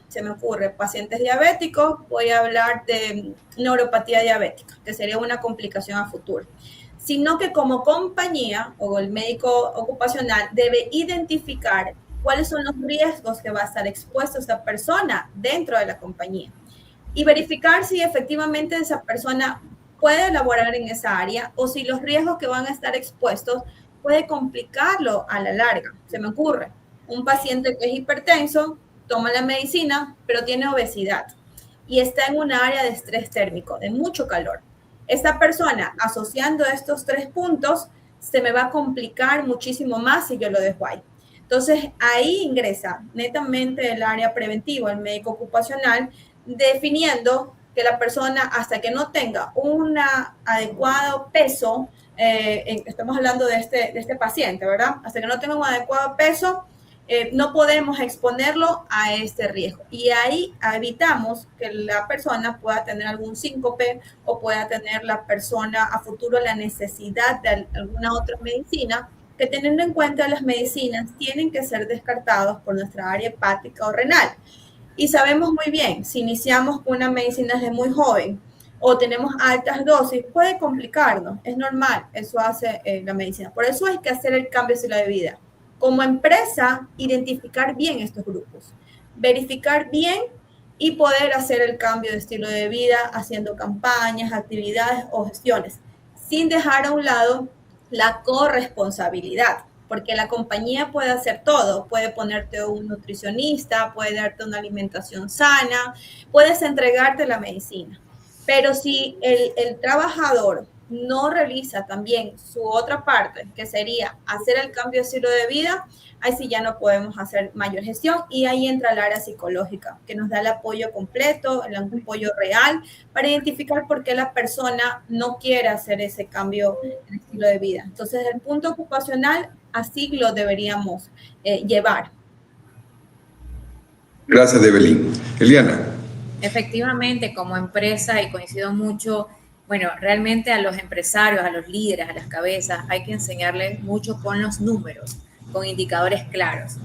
C: se me ocurre, pacientes diabéticos, voy a hablar de neuropatía diabética, que sería una complicación a futuro. Sino que como compañía o el médico ocupacional debe identificar cuáles son los riesgos que va a estar expuesto esa persona dentro de la compañía y verificar si efectivamente esa persona puede laborar en esa área o si los riesgos que van a estar expuestos puede complicarlo a la larga. Se me ocurre, un paciente que es hipertenso, toma la medicina, pero tiene obesidad y está en un área de estrés térmico, de mucho calor. Esta persona, asociando estos 3 puntos, se me va a complicar muchísimo más si yo lo dejo ahí. Entonces, ahí ingresa netamente el área preventiva, el médico ocupacional, definiendo que la persona, hasta que no tenga un adecuado peso, estamos hablando de este paciente, ¿verdad? Hasta que no tenga un adecuado peso, no podemos exponerlo a este riesgo. Y ahí evitamos que la persona pueda tener algún síncope o pueda tener la persona a futuro la necesidad de alguna otra medicina, que teniendo en cuenta las medicinas tienen que ser descartados por nuestra área hepática o renal. Y sabemos muy bien, si iniciamos con una medicina desde muy joven o tenemos altas dosis, puede complicarnos. Es normal, eso hace la medicina. Por eso hay que hacer el cambio de estilo de vida. Como empresa, identificar bien estos grupos, verificar bien y poder hacer el cambio de estilo de vida haciendo campañas, actividades o gestiones, sin dejar a un lado la corresponsabilidad, porque la compañía puede hacer todo, puede ponerte un nutricionista, puede darte una alimentación sana, puedes entregarte la medicina, pero si el trabajador no realiza también su otra parte, que sería hacer el cambio de estilo de vida, ahí sí ya no podemos hacer mayor gestión, y ahí entra el área psicológica, que nos da el apoyo completo, el apoyo real, para identificar por qué la persona no quiere hacer ese cambio de estilo de vida. Entonces, el punto ocupacional, así lo deberíamos llevar.
A: Gracias, Evelyn. Eliana.
B: Efectivamente, como empresa, y coincido mucho, bueno, realmente a los empresarios, a los líderes, a las cabezas, hay que enseñarles mucho con los números, con indicadores claros.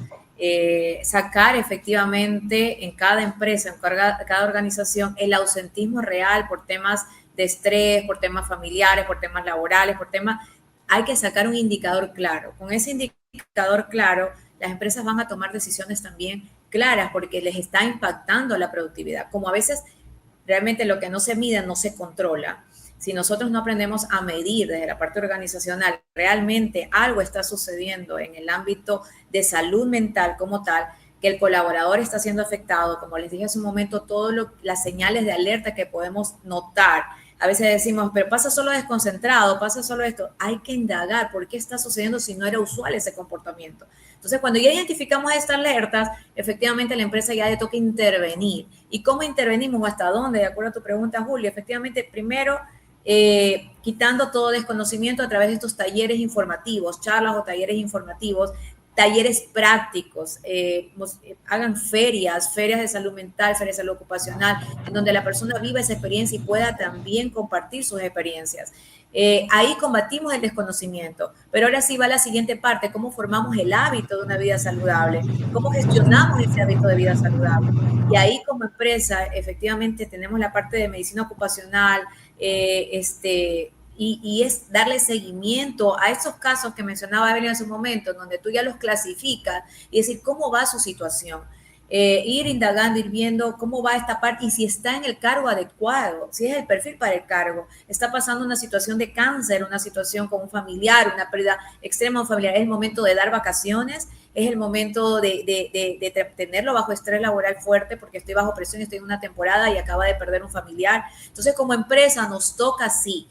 B: sacar efectivamente en cada empresa, en cada organización, el ausentismo real por temas de estrés, por temas familiares, por temas laborales, por temas... Hay que sacar un indicador claro. Con ese indicador claro, las empresas van a tomar decisiones también claras porque les está impactando la productividad. Como a veces realmente lo que no se mide no se controla. Si nosotros no aprendemos a medir desde la parte organizacional, realmente algo está sucediendo en el ámbito de salud mental como tal, que el colaborador está siendo afectado, como les dije hace un momento, todas las señales de alerta que podemos notar. A veces decimos, pero pasa solo desconcentrado, pasa solo esto. Hay que indagar por qué está sucediendo si no era usual ese comportamiento. Entonces, cuando ya identificamos estas alertas, efectivamente la empresa ya le toca intervenir. ¿Y cómo intervenimos o hasta dónde? De acuerdo a tu pregunta, Julio, efectivamente, primero, quitando todo desconocimiento a través de estos talleres informativos, charlas o talleres informativos, talleres prácticos, hagan ferias de salud mental, ferias de salud ocupacional, en donde la persona viva esa experiencia y pueda también compartir sus experiencias. Ahí combatimos el desconocimiento, pero ahora sí va la siguiente parte, cómo formamos el hábito de una vida saludable, cómo gestionamos ese hábito de vida saludable. Y ahí como empresa, efectivamente, tenemos la parte de medicina ocupacional, y es darle seguimiento a esos casos que mencionaba Evelyn hace un momento, donde tú ya los clasificas y decir cómo va su situación. Ir indagando, ir viendo cómo va esta parte y si está en el cargo adecuado, si es el perfil para el cargo, está pasando una situación de cáncer, una situación con un familiar, una pérdida extrema de un familiar, es el momento de dar vacaciones, es el momento de tenerlo bajo estrés laboral fuerte porque estoy bajo presión, estoy en una temporada y acaba de perder un familiar. Entonces, como empresa nos toca así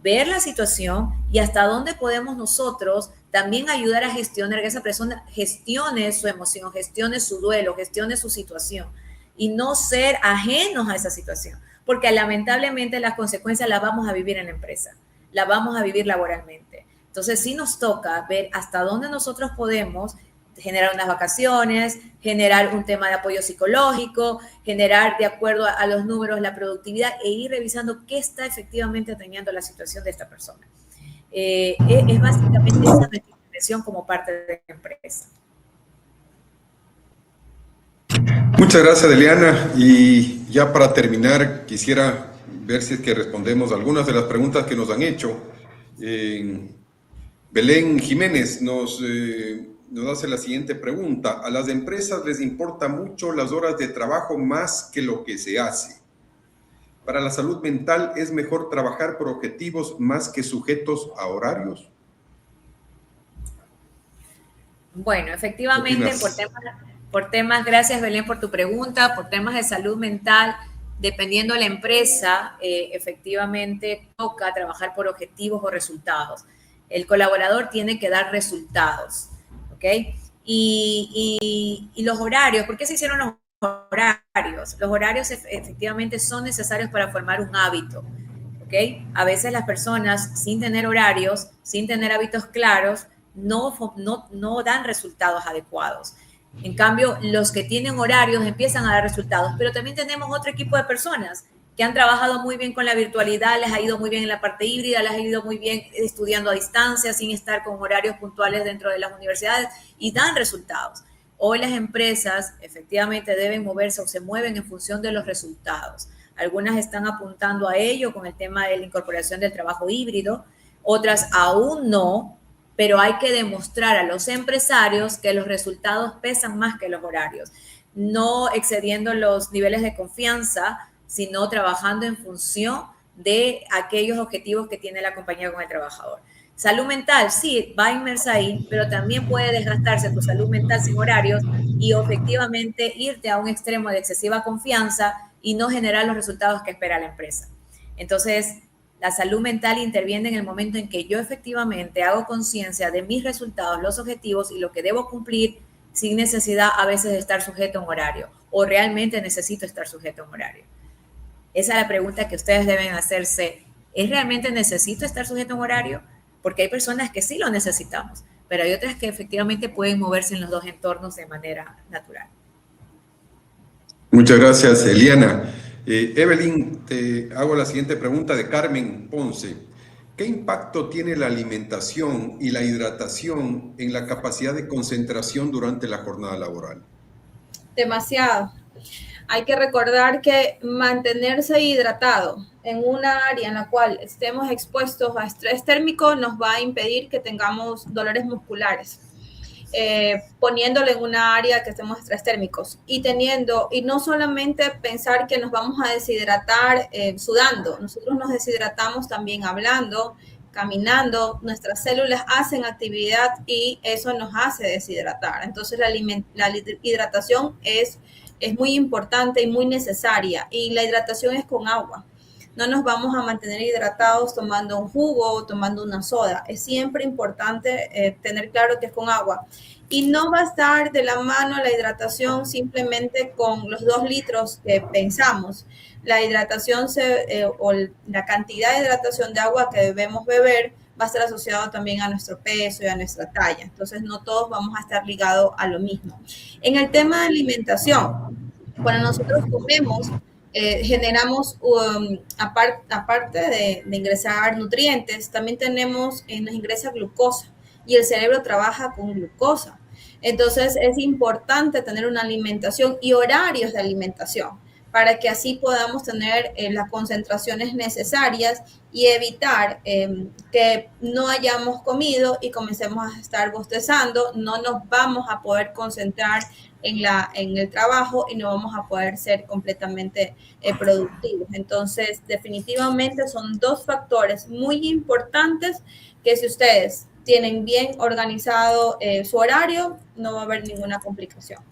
B: ver la situación y hasta dónde podemos nosotros también ayudar a gestionar que esa persona gestione su emoción, gestione su duelo, gestione su situación y no ser ajenos a esa situación, porque lamentablemente las consecuencias las vamos a vivir en la empresa, las vamos a vivir laboralmente. Entonces sí nos toca ver hasta dónde nosotros podemos generar unas vacaciones, generar un tema de apoyo psicológico, generar de acuerdo a los números la productividad e ir revisando qué está efectivamente teniendo la situación de esta persona. Es básicamente esa nuestra intervención como parte de la empresa.
A: Muchas gracias, Eliana. Y ya para terminar, quisiera ver si es que respondemos algunas de las preguntas que nos han hecho. Belén Jiménez nos hace la siguiente pregunta. A las empresas les importa mucho las horas de trabajo más que lo que se hace. Para la salud mental, ¿es mejor trabajar por objetivos más que sujetos a horarios?
B: Bueno, efectivamente, por temas, gracias Belén por tu pregunta, por temas de salud mental, dependiendo de la empresa, efectivamente toca trabajar por objetivos o resultados. El colaborador tiene que dar resultados, ¿ok? Y los horarios, ¿por qué se hicieron los horarios? Los horarios efectivamente son necesarios para formar un hábito, ¿ok? A veces las personas sin tener horarios, sin tener hábitos claros, no dan resultados adecuados. En cambio, los que tienen horarios empiezan a dar resultados, pero también tenemos otro equipo de personas que han trabajado muy bien con la virtualidad, les ha ido muy bien en la parte híbrida, les ha ido muy bien estudiando a distancia, sin estar con horarios puntuales dentro de las universidades y dan resultados. Hoy las empresas efectivamente deben moverse o se mueven en función de los resultados. Algunas están apuntando a ello con el tema de la incorporación del trabajo híbrido, otras aún no, pero hay que demostrar a los empresarios que los resultados pesan más que los horarios, no excediendo los niveles de confianza, sino trabajando en función de aquellos objetivos que tiene la compañía con el trabajador. Salud mental, sí, va inmersa ahí, pero también puede desgastarse tu salud mental sin horarios y efectivamente irte a un extremo de excesiva confianza y no generar los resultados que espera la empresa. Entonces, la salud mental interviene en el momento en que yo efectivamente hago conciencia de mis resultados, los objetivos y lo que debo cumplir sin necesidad a veces de estar sujeto a un horario o realmente necesito estar sujeto a un horario. Esa es la pregunta que ustedes deben hacerse. ¿Es realmente necesito estar sujeto a un horario? Porque hay personas que sí lo necesitamos, pero hay otras que efectivamente pueden moverse en los dos entornos de manera natural.
A: Muchas gracias, Eliana. Evelyn, te hago la siguiente pregunta de Carmen Ponce. ¿Qué impacto tiene la alimentación y la hidratación en la capacidad de concentración durante la jornada laboral?
C: Demasiado. Hay que recordar que mantenerse hidratado en una área en la cual estemos expuestos a estrés térmico nos va a impedir que tengamos dolores musculares. Poniéndolo en una área que estemos estrés térmicos y no solamente pensar que nos vamos a deshidratar sudando, nosotros nos deshidratamos también hablando, caminando, nuestras células hacen actividad y eso nos hace deshidratar. Entonces la hidratación es muy importante y muy necesaria, y la hidratación es con agua. No nos vamos a mantener hidratados tomando un jugo o tomando una soda. Es siempre importante tener claro que es con agua. Y no va a estar de la mano la hidratación simplemente con los 2 litros que pensamos. La hidratación o la cantidad de hidratación de agua que debemos beber va a estar asociado también a nuestro peso y a nuestra talla. Entonces, no todos vamos a estar ligados a lo mismo. En el tema de alimentación, cuando nosotros comemos, generamos, aparte de ingresar nutrientes, también nos ingresa glucosa y el cerebro trabaja con glucosa. Entonces es importante tener una alimentación y horarios de alimentación para que así podamos tener las concentraciones necesarias y evitar que no hayamos comido y comencemos a estar bostezando, no nos vamos a poder concentrar en el trabajo y no vamos a poder ser completamente productivos. Entonces, definitivamente son 2 factores muy importantes que si ustedes tienen bien organizado su horario, no va a haber ninguna complicación.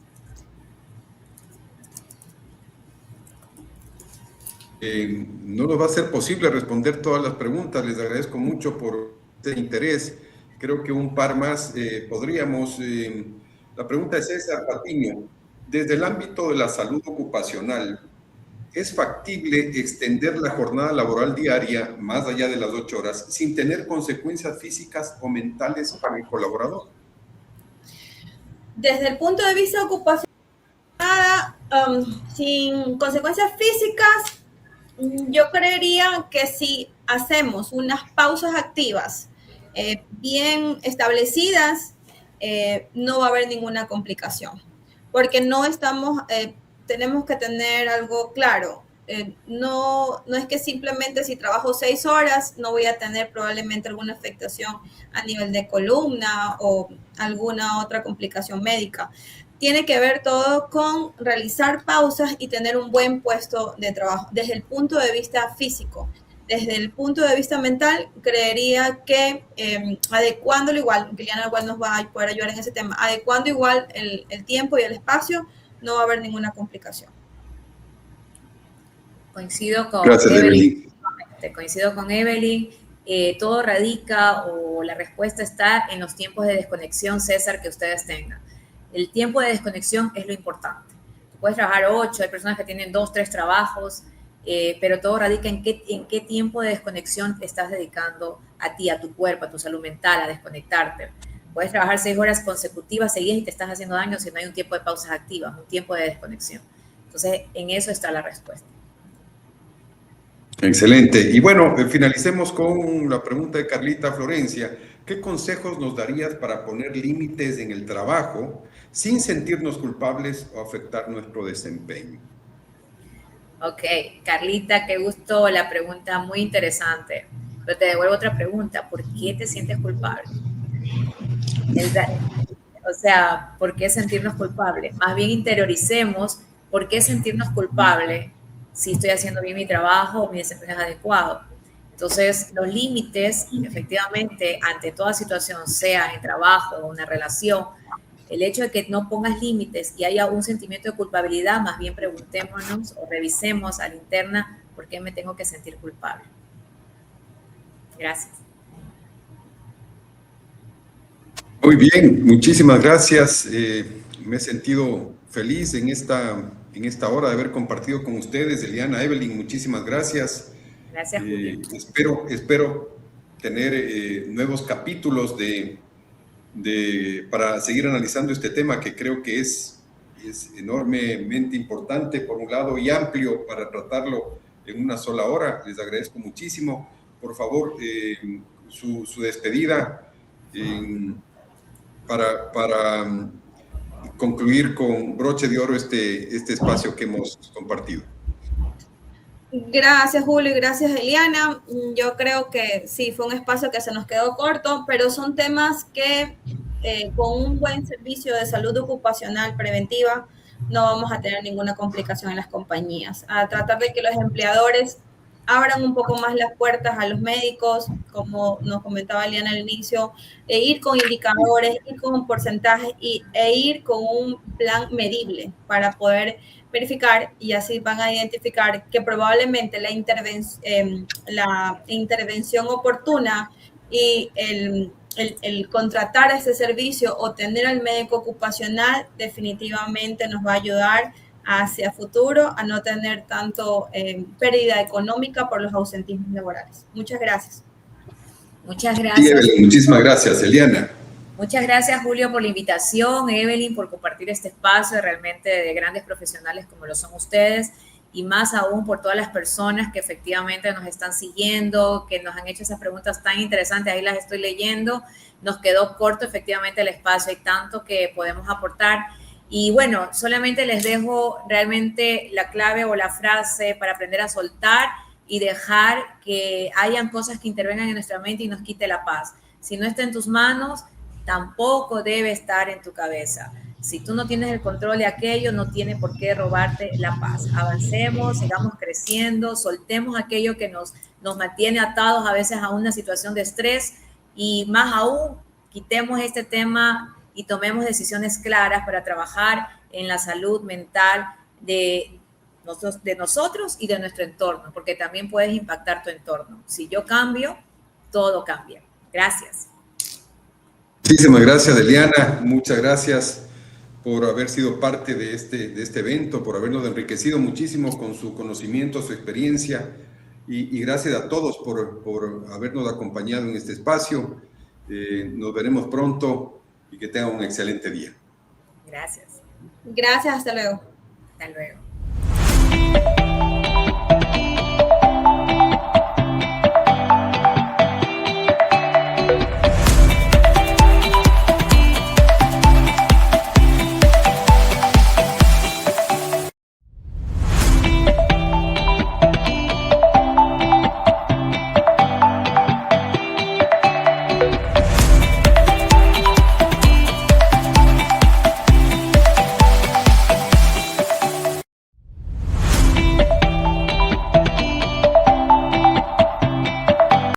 A: No nos va a ser posible responder todas las preguntas. Les agradezco mucho por este interés. Creo que un par más podríamos. La pregunta de César Patiño. Desde el ámbito de la salud ocupacional, ¿es factible extender la jornada laboral diaria más allá de las 8 horas sin tener consecuencias físicas o mentales para el colaborador?
C: Desde el punto de vista ocupacional, sin consecuencias físicas, yo creería que si hacemos unas pausas activas bien establecidas, no va a haber ninguna complicación, porque no estamos, tenemos que tener algo claro. No es que simplemente si trabajo 6 horas no voy a tener probablemente alguna afectación a nivel de columna o alguna otra complicación médica. Tiene que ver todo con realizar pausas y tener un buen puesto de trabajo desde el punto de vista físico. Desde el punto de vista mental, creería que adecuándolo igual, Liliana igual nos va a poder ayudar en ese tema, adecuando igual el tiempo y el espacio, no va a haber ninguna complicación.
B: Coincido con
A: Gracias, Evelyn.
B: Coincido con Evelyn. Todo radica o la respuesta está en los tiempos de desconexión, César, que ustedes tengan. El tiempo de desconexión es lo importante. Tú puedes trabajar 8, hay personas que tienen 2, 3 trabajos, pero todo radica en qué tiempo de desconexión te estás dedicando a ti, a tu cuerpo, a tu salud mental, a desconectarte. Puedes trabajar 6 horas consecutivas seguidas y te estás haciendo daño si no hay un tiempo de pausas activas, un tiempo de desconexión. Entonces, en eso está la respuesta.
A: Excelente. Y bueno, finalicemos con la pregunta de Carlita Florencia. ¿Qué consejos nos darías para poner límites en el trabajo sin sentirnos culpables o afectar nuestro desempeño?
B: Ok, Carlita, qué gusto la pregunta, muy interesante. Pero te devuelvo otra pregunta, ¿por qué te sientes culpable? O sea, ¿por qué sentirnos culpables? Más bien interioricemos por qué sentirnos culpables si estoy haciendo bien mi trabajo o mi desempeño es adecuado. Entonces, los límites, efectivamente, ante toda situación, sea en trabajo o una relación, el hecho de que no pongas límites y haya un sentimiento de culpabilidad, más bien preguntémonos o revisemos a la interna por qué me tengo que sentir culpable. Gracias.
A: Muy bien, muchísimas gracias. Me he sentido feliz en esta hora de haber compartido con ustedes. Eliana, Evelyn, muchísimas gracias.
B: Gracias, Julio.
A: Espero tener nuevos capítulos para seguir analizando este tema que creo que es enormemente importante por un lado y amplio para tratarlo en una sola hora. Les agradezco muchísimo. por favor, su despedida para concluir con broche de oro este espacio que hemos compartido.
C: Gracias, Julio, y gracias, Eliana. Yo creo que sí, fue un espacio que se nos quedó corto, pero son temas que con un buen servicio de salud ocupacional preventiva no vamos a tener ninguna complicación en las compañías. A tratar de que los empleadores abran un poco más las puertas a los médicos, como nos comentaba Eliana al inicio, e ir con indicadores, ir con porcentajes e ir con un plan medible para poder verificar, y así van a identificar que probablemente la intervención oportuna y el contratar ese servicio o tener al médico ocupacional definitivamente nos va a ayudar hacia futuro a no tener tanto pérdida económica por los ausentismos laborales. Muchas gracias.
B: Muchas gracias.
A: Sí, Evelyn, muchísimas gracias, Eliana.
B: Muchas gracias, Julio, por la invitación, Evelyn, por compartir este espacio realmente de grandes profesionales como lo son ustedes, y más aún por todas las personas que efectivamente nos están siguiendo, que nos han hecho esas preguntas tan interesantes, ahí las estoy leyendo. Nos quedó corto efectivamente el espacio, hay tanto que podemos aportar. Y bueno, solamente les dejo realmente la clave o la frase para aprender a soltar y dejar que hayan cosas que intervengan en nuestra mente y nos quite la paz. Si no está en tus manos, tampoco debe estar en tu cabeza. Si tú no tienes el control de aquello, no tiene por qué robarte la paz. Avancemos, sigamos creciendo, soltemos aquello que nos mantiene atados a veces a una situación de estrés, y más aún, quitemos este tema y tomemos decisiones claras para trabajar en la salud mental de nosotros y de nuestro entorno, porque también puedes impactar tu entorno. Si yo cambio, todo cambia. Gracias.
A: Muchísimas gracias, Eliana. Muchas gracias por haber sido parte de este evento, por habernos enriquecido muchísimo con su conocimiento, su experiencia, y gracias a todos por habernos acompañado en este espacio. Nos veremos pronto y que tengan un excelente día.
B: Gracias.
C: Gracias, hasta luego.
B: Hasta luego.